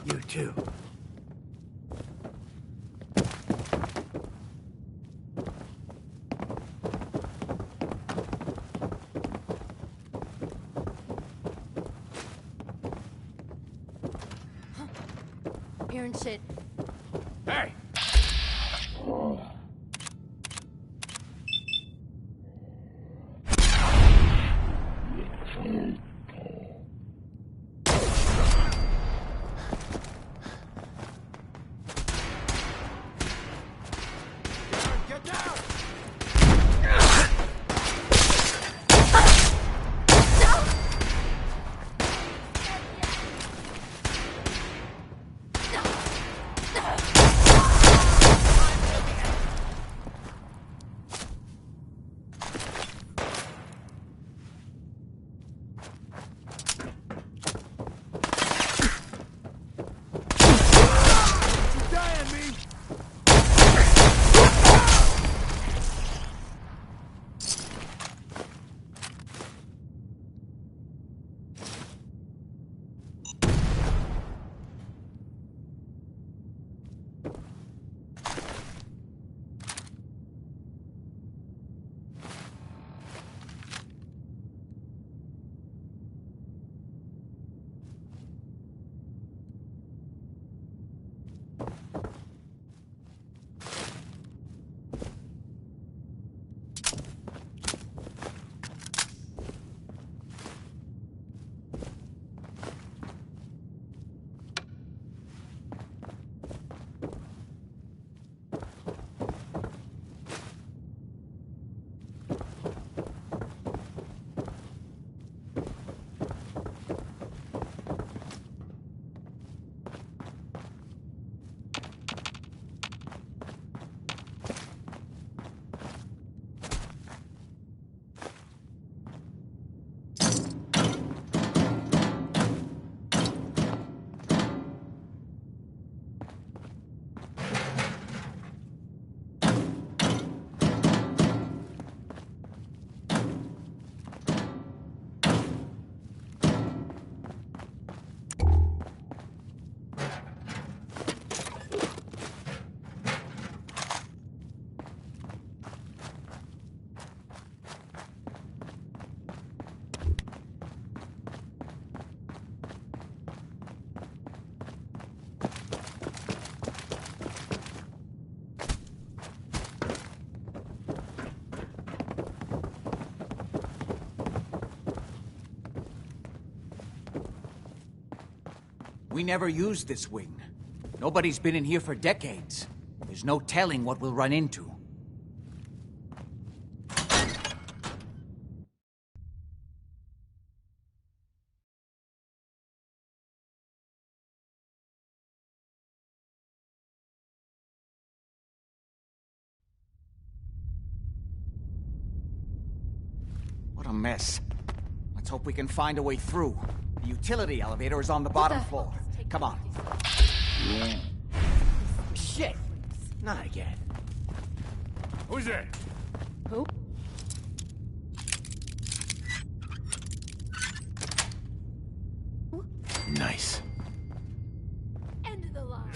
You too. Hearing shit. Hey! Get down! We never used this wing. Nobody's been in here for decades. There's no telling what we'll run into. What a mess. Let's hope we can find a way through. The utility elevator is on the bottom floor. Come on. Yeah. Shit! Not again. Who's that? Who? Nice. End of the line.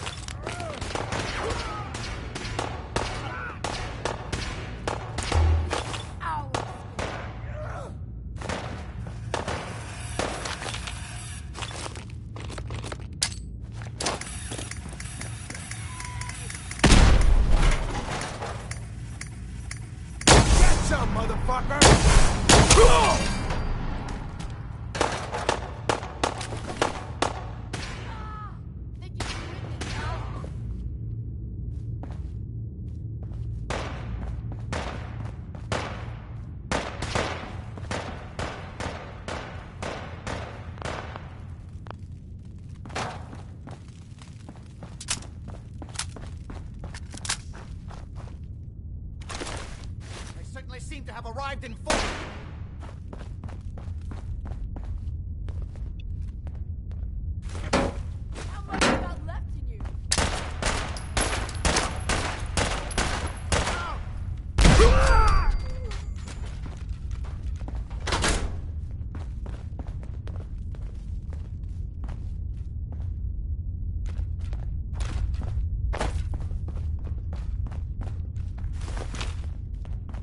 They seem to have arrived in full. How much you got left in you?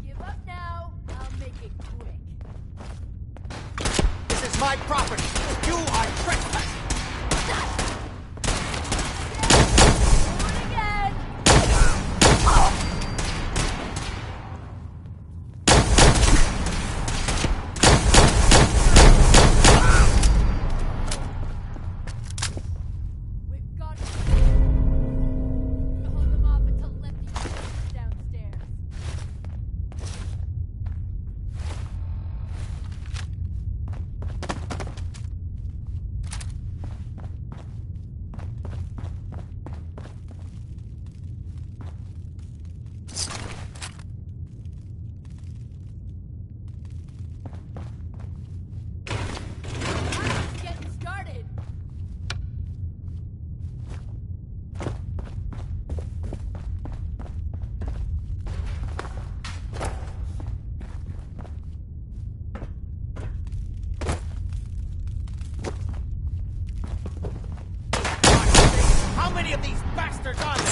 Give up now. I'll make it quick. This is my property. You are trespassing. We've got to hold them off until Lefty gets downstairs. Getting started. How many of these bastards are there?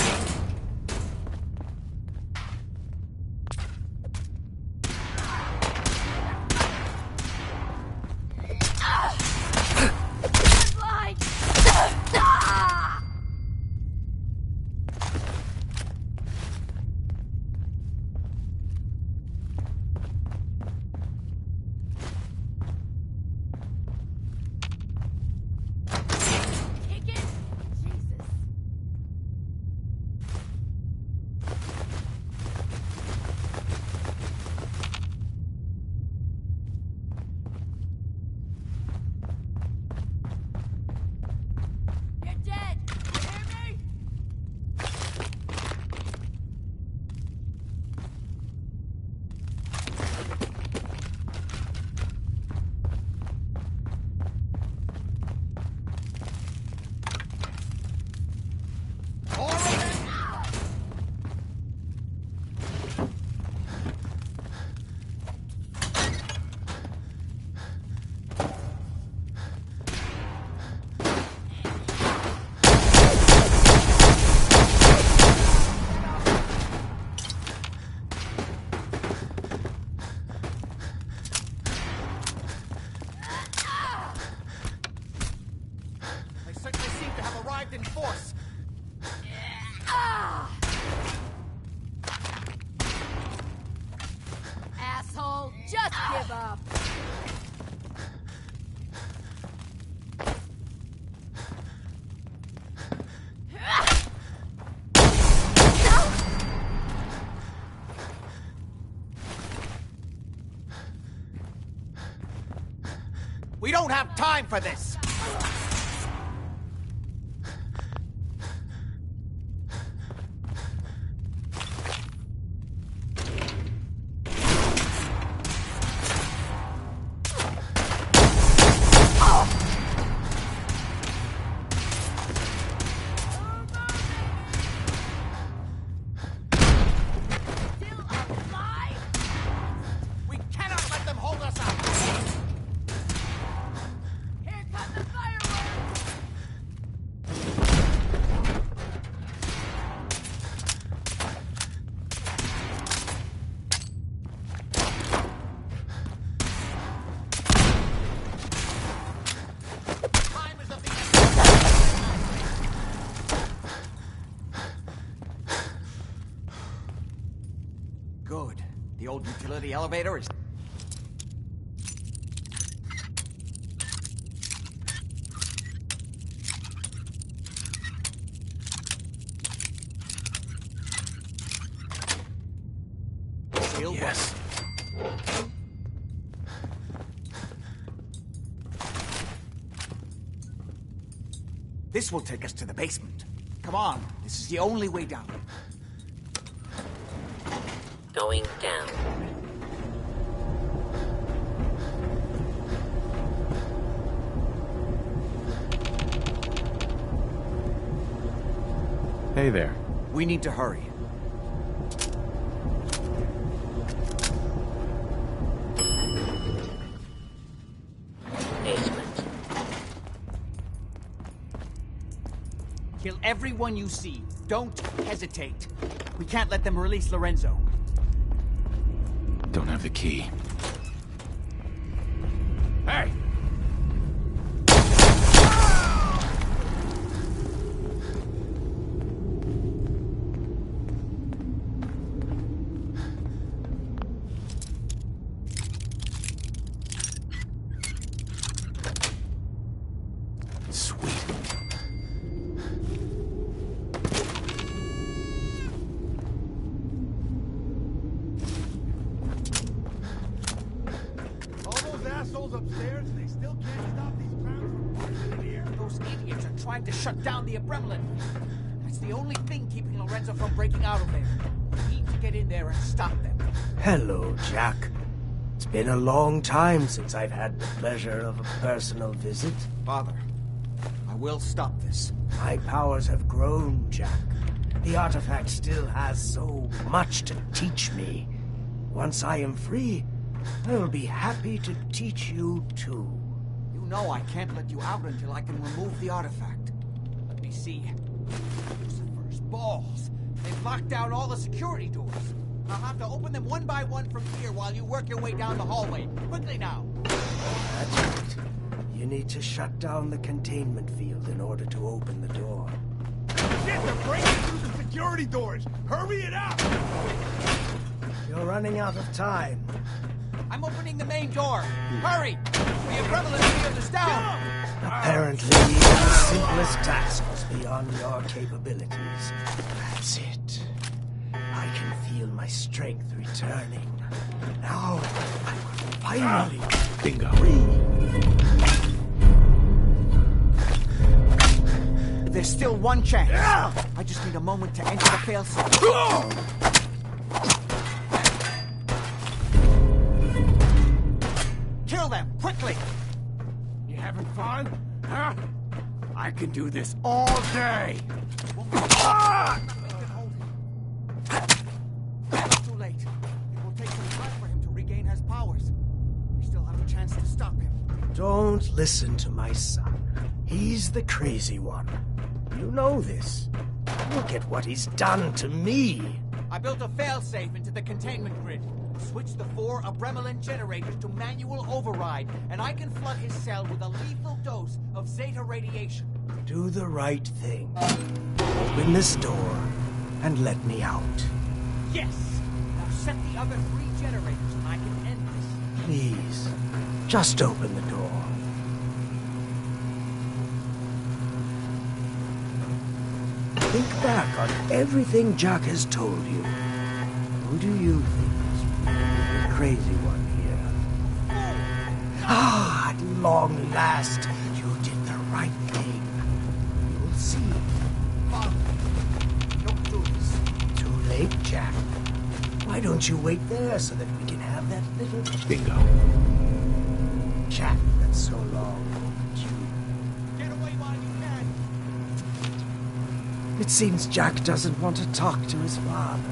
Blind. Kick it. Jesus. You're dead. You hear me? They certainly seem to have arrived in force. Asshole, just give up. We don't have time for this! Good. The old utility elevator is... Yes. This will take us to the basement. Come on, this is the only way down. Going down. Hey there. We need to hurry. Basement. Kill everyone you see. Don't hesitate. We can't let them release Lorenzo. Don't have the key. Hey! Upstairs, they still can't stop these crowds from marching in here. Those idiots are trying to shut down the Abremlin. That's the only thing keeping Lorenzo from breaking out of there. We need to get in there and stop them. Hello, Jack. It's been a long time since I've had the pleasure of a personal visit. Father, I will stop this. My powers have grown, Jack. The artifact still has so much to teach me. Once I am free, I will be happy to teach you too. You know I can't let you out until I can remove the artifact. Let me see. Lucifer's balls. They've locked down all the security doors. I'll have to open them one by one from here while you work your way down the hallway. Quickly now. That's right. You need to shut down the containment field in order to open the door. Shit, they're breaking through the security doors! Hurry it up! You're running out of time. I'm opening the main door. Hurry! The Abremlin field is down! Apparently, even the simplest task was beyond your capabilities. That's it. I can feel my strength returning. Now, I will finally Bingo. There's still one chance. I just need a moment to enter the failsafe. Kill them, quickly! You having fun? Huh? I can do this all day! It's too late. It will take some time for him to regain his powers. We still have a chance to stop him. Don't listen to my son. He's the crazy one. You know this. Look at what he's done to me. I built a failsafe into the containment grid. Switch the 4 Abremlin generators to manual override, and I can flood his cell with a lethal dose of Zeta radiation. Do the right thing. Open this door and let me out. Yes! Now set the other 3 generators and I can end this. Please, just open the door. Think back on everything Jack has told you. Who do you think is the crazy one here? Ah, At long last, you did the right thing. You'll see. Father, don't do this. Too late, Jack. Why don't you wait there so that we can have that little... Bingo. Chat that's so long overdue. Get away while you can! It seems Jack doesn't want to talk to his father.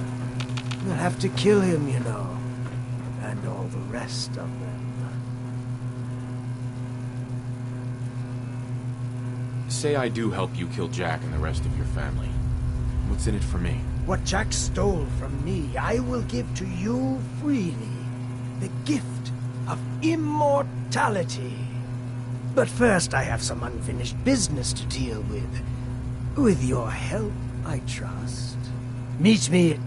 We'll have to kill him, you know. And all the rest of them. Say I do help you kill Jack and the rest of your family. What's in it for me? What Jack stole from me, I will give to you freely. The gift of immortality. But first, I have some unfinished business to deal with. With your help, I trust. Meet me at...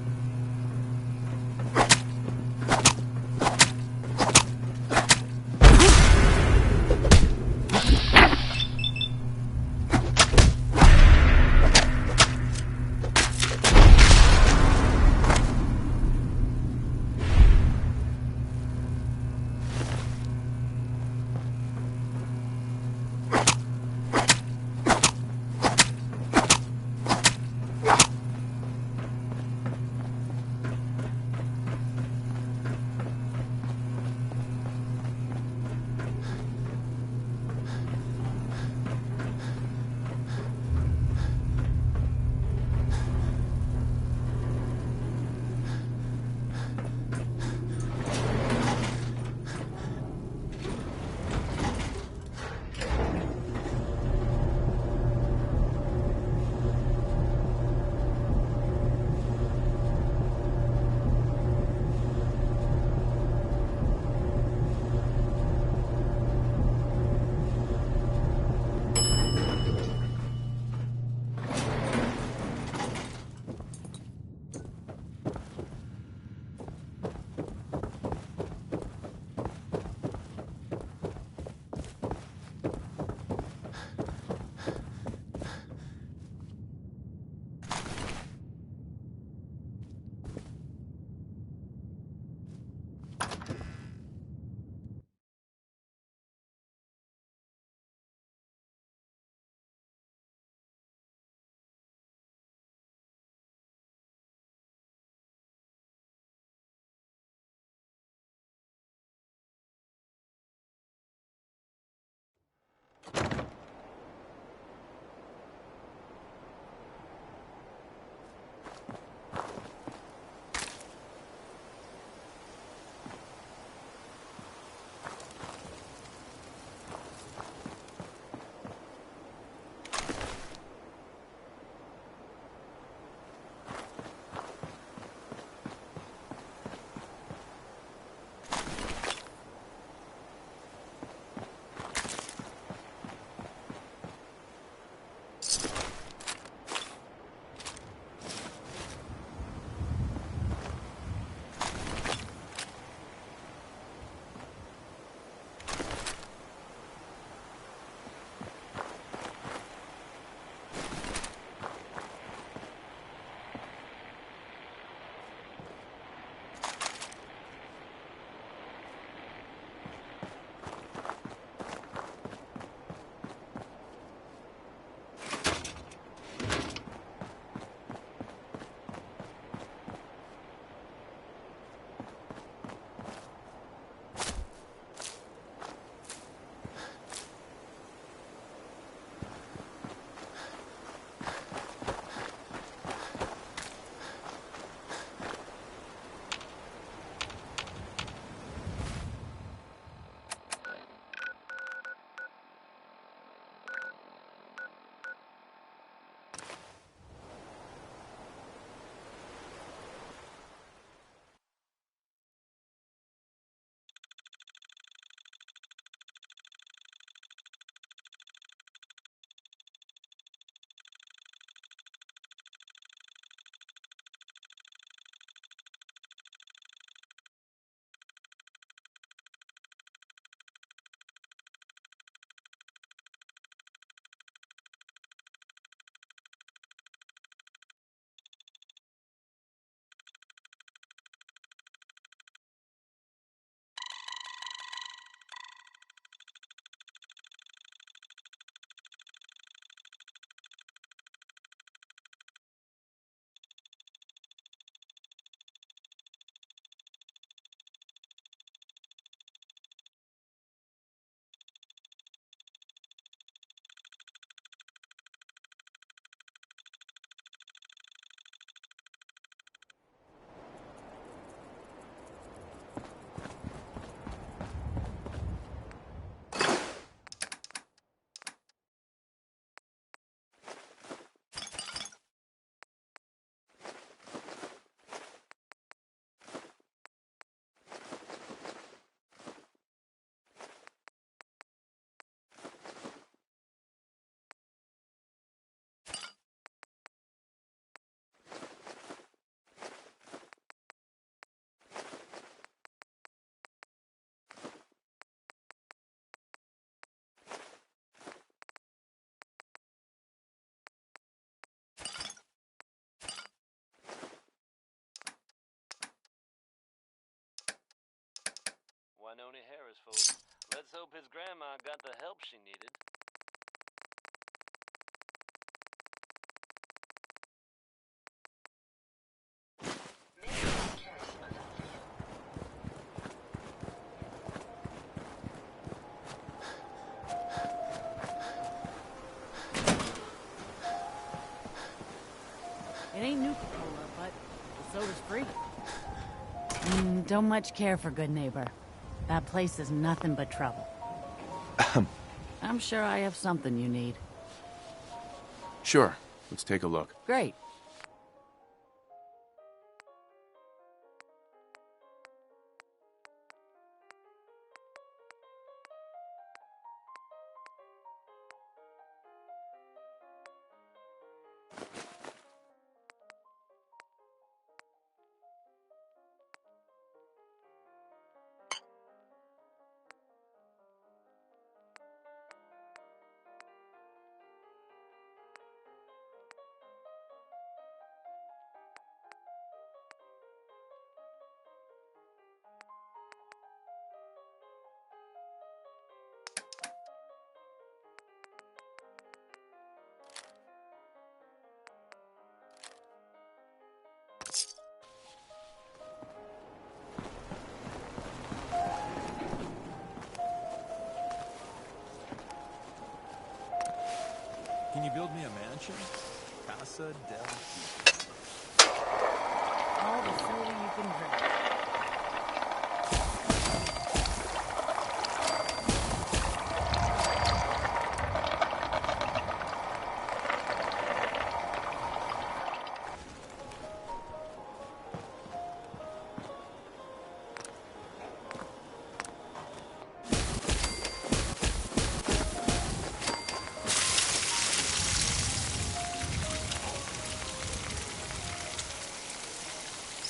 Winona Harris, folks. Let's hope his grandma got the help she needed. It ain't Nuka-Cola, but the soda's free. Don't much care for Good Neighbor. That place is nothing but trouble. I'm sure I have something you need. Sure. Let's take a look. Great. Can you build me a mansion? Casa del... All the soda you can drink.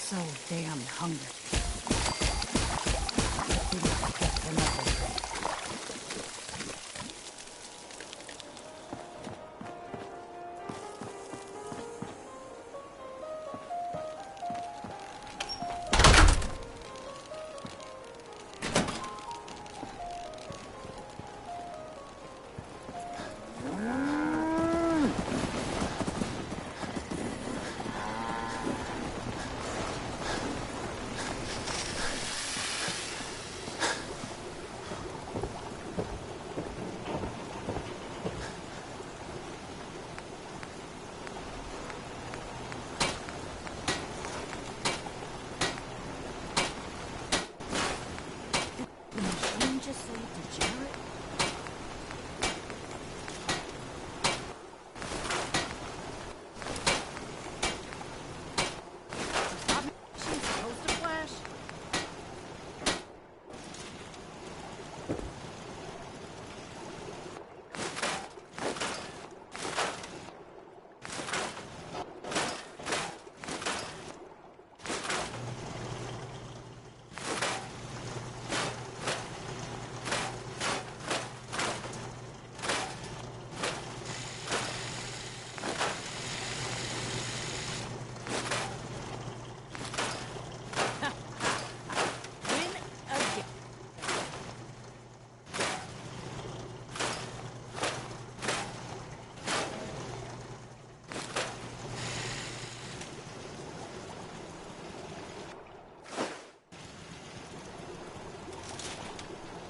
So damn hungry.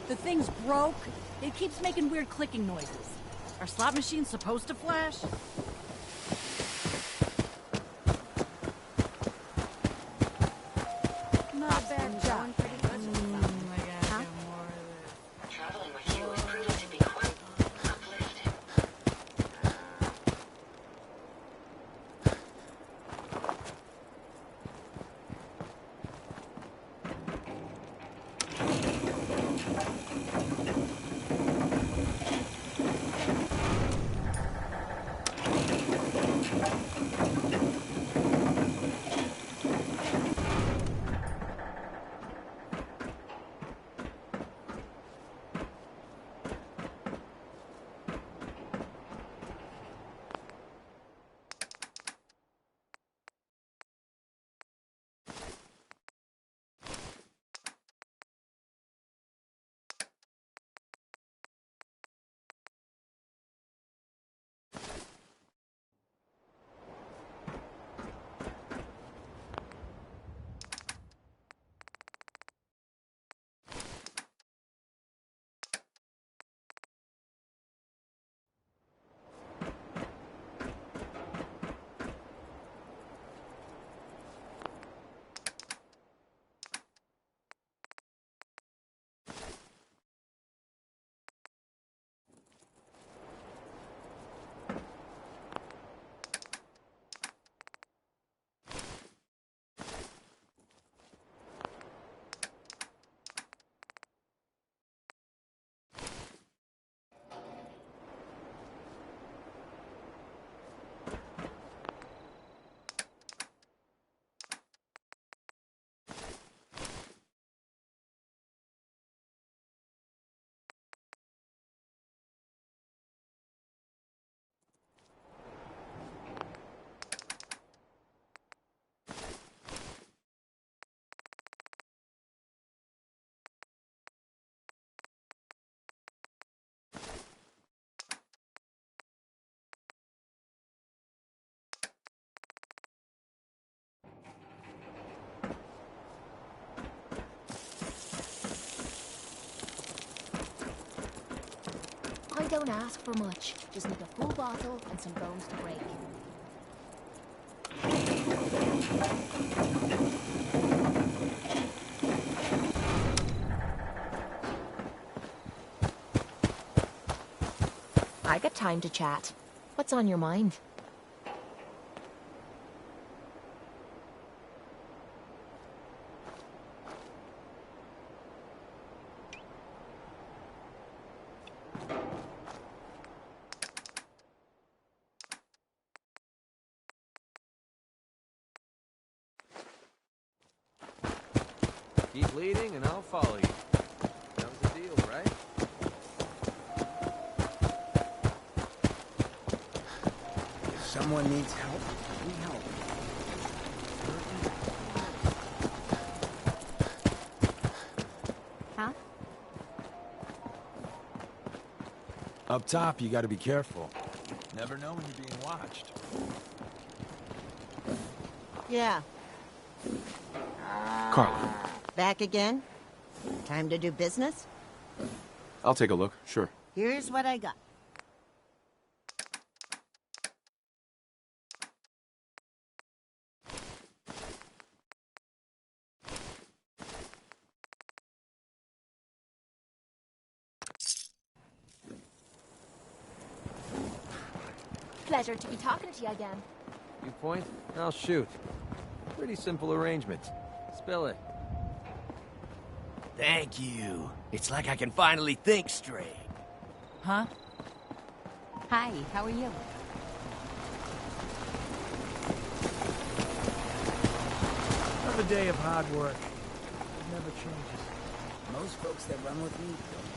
The thing's broke. It keeps making weird clicking noises. Are slot machines supposed to flash? Not a bad job. Traveling with you is proving to be quite uplifting. I don't ask for much. Just need a full bottle and some bones to break. I got time to chat. What's on your mind? Keep leading and I'll follow you. That was the deal, right? If someone needs help, we help. Huh? Up top, you gotta be careful. Never know when you're being watched. Yeah. Carla, Back again? Time to do business? I'll take a look, sure. Here's what I got. Pleasure to be talking to you again. You point, I'll shoot. Pretty simple arrangement. Spill it. Thank you. It's like I can finally think straight. Huh? Hi, how are you? Another day of hard work. It never changes. Most folks that run with me don't.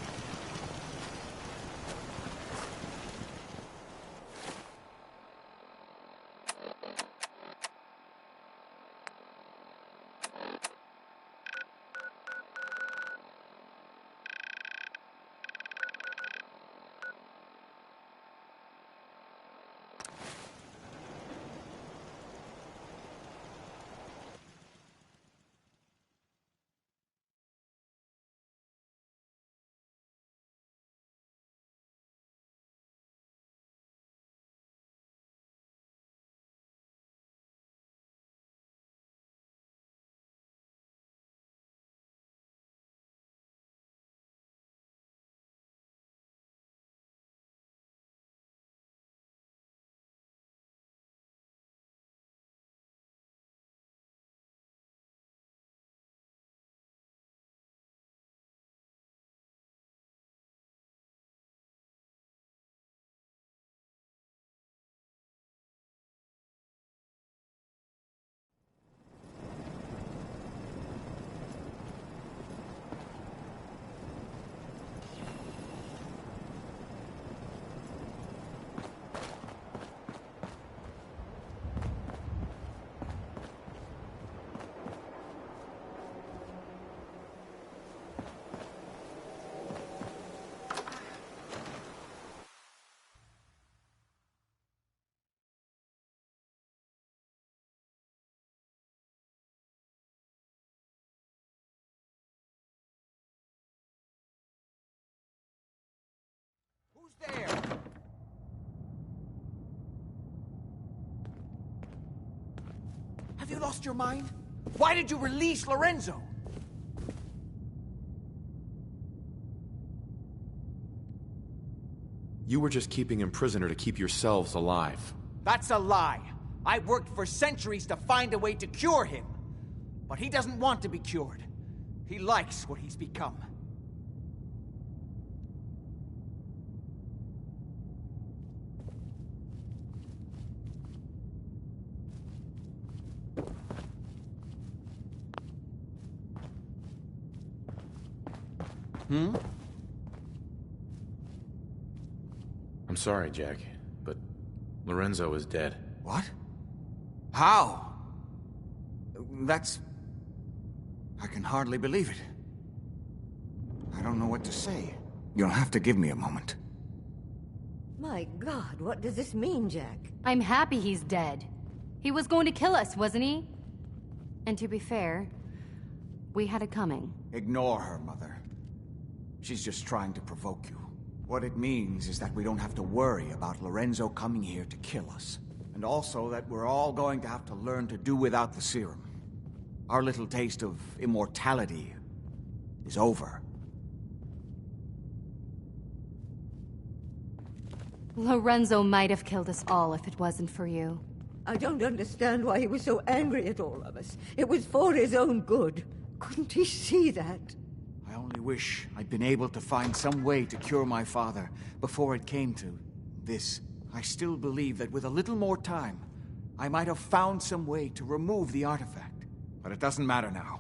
There! Have you lost your mind? Why did you release Lorenzo? You were just keeping him prisoner to keep yourselves alive. That's a lie. I worked for centuries to find a way to cure him. But he doesn't want to be cured. He likes what he's become. I'm sorry, Jack, but Lorenzo is dead. What? How? That's... I can hardly believe it. I don't know what to say. You'll have to give me a moment. My God, what does this mean, Jack? I'm happy he's dead. He was going to kill us, wasn't he? And to be fair, we had it coming. Ignore her, Mother. She's just trying to provoke you. What it means is that we don't have to worry about Lorenzo coming here to kill us. And also that we're all going to have to learn to do without the serum. Our little taste of immortality is over. Lorenzo might have killed us all if it wasn't for you. I don't understand why he was so angry at all of us. It was for his own good. Couldn't he see that? I only wish I'd been able to find some way to cure my father before it came to this. I still believe that with a little more time, I might have found some way to remove the artifact. But it doesn't matter now.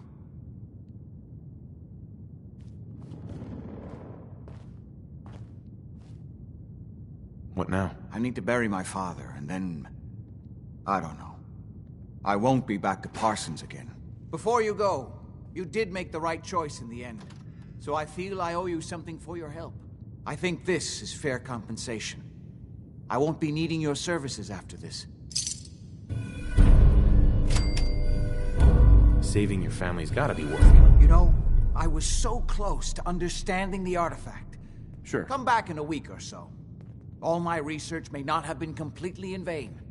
What now? I need to bury my father, and then... I don't know. I won't be back at Parsons again. Before you go, you did make the right choice in the end. So I feel I owe you something for your help. I think this is fair compensation. I won't be needing your services after this. Saving your family's gotta be worth it. You know, I was so close to understanding the artifact. Sure. Come back in a week or so. All my research may not have been completely in vain.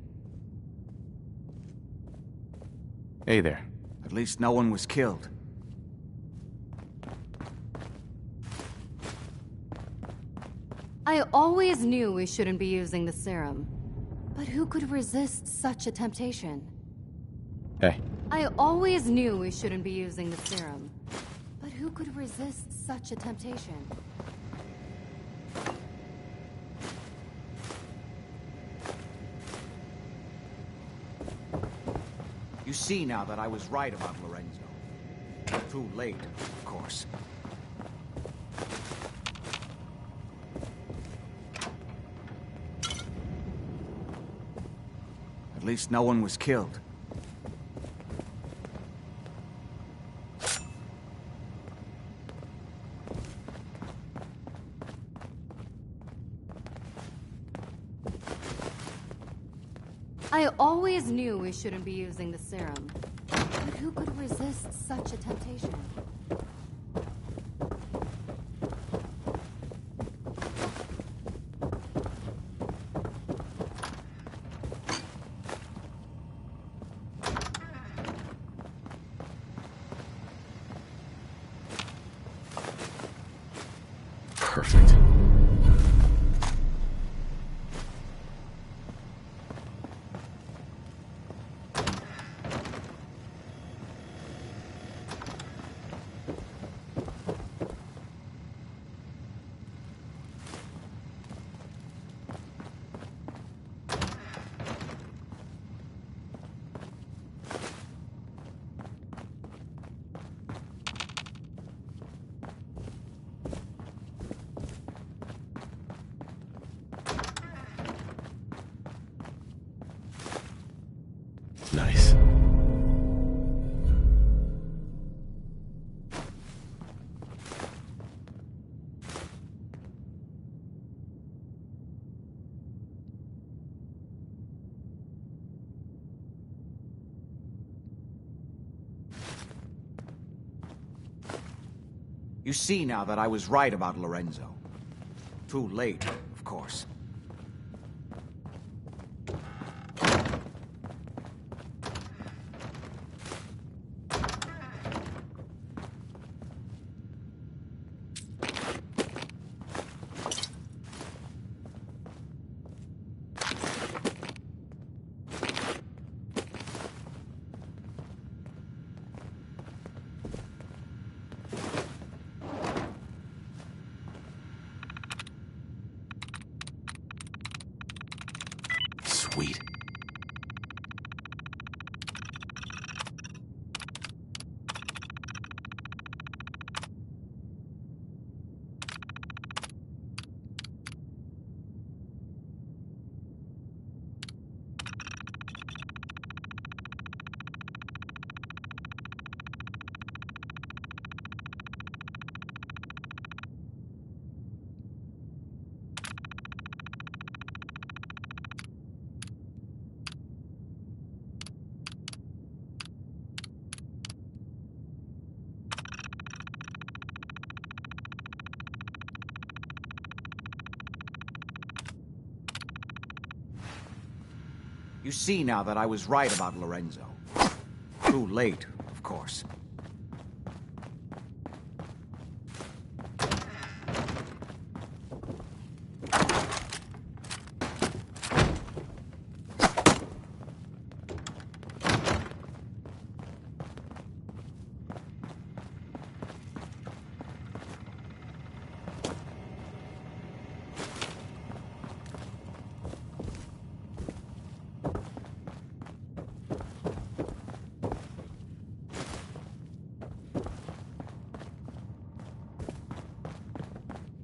Hey there. At least no one was killed. I always knew we shouldn't be using the serum. But who could resist such a temptation? Hey. I always knew we shouldn't be using the serum. But who could resist such a temptation? You see now that I was right about Lorenzo. Too late, of course. At least no one was killed. I always knew we shouldn't be using the serum. But who could resist such a temptation? Perfect. Nice. You see now that I was right about Lorenzo. Too late, of course. You see now that I was right about Lorenzo. Too late, of course.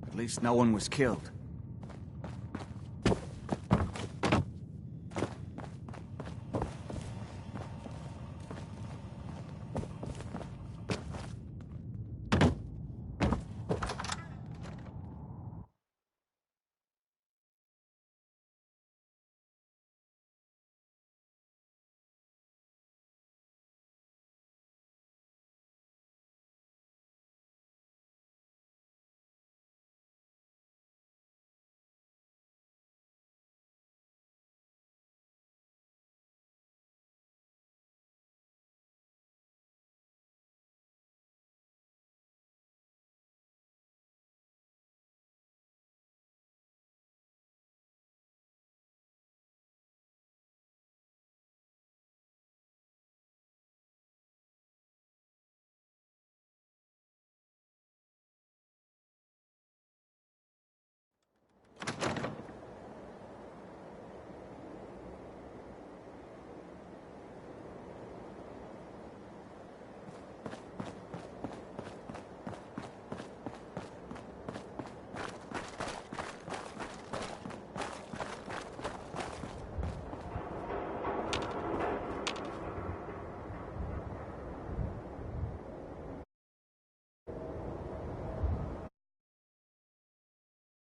At least no one was killed.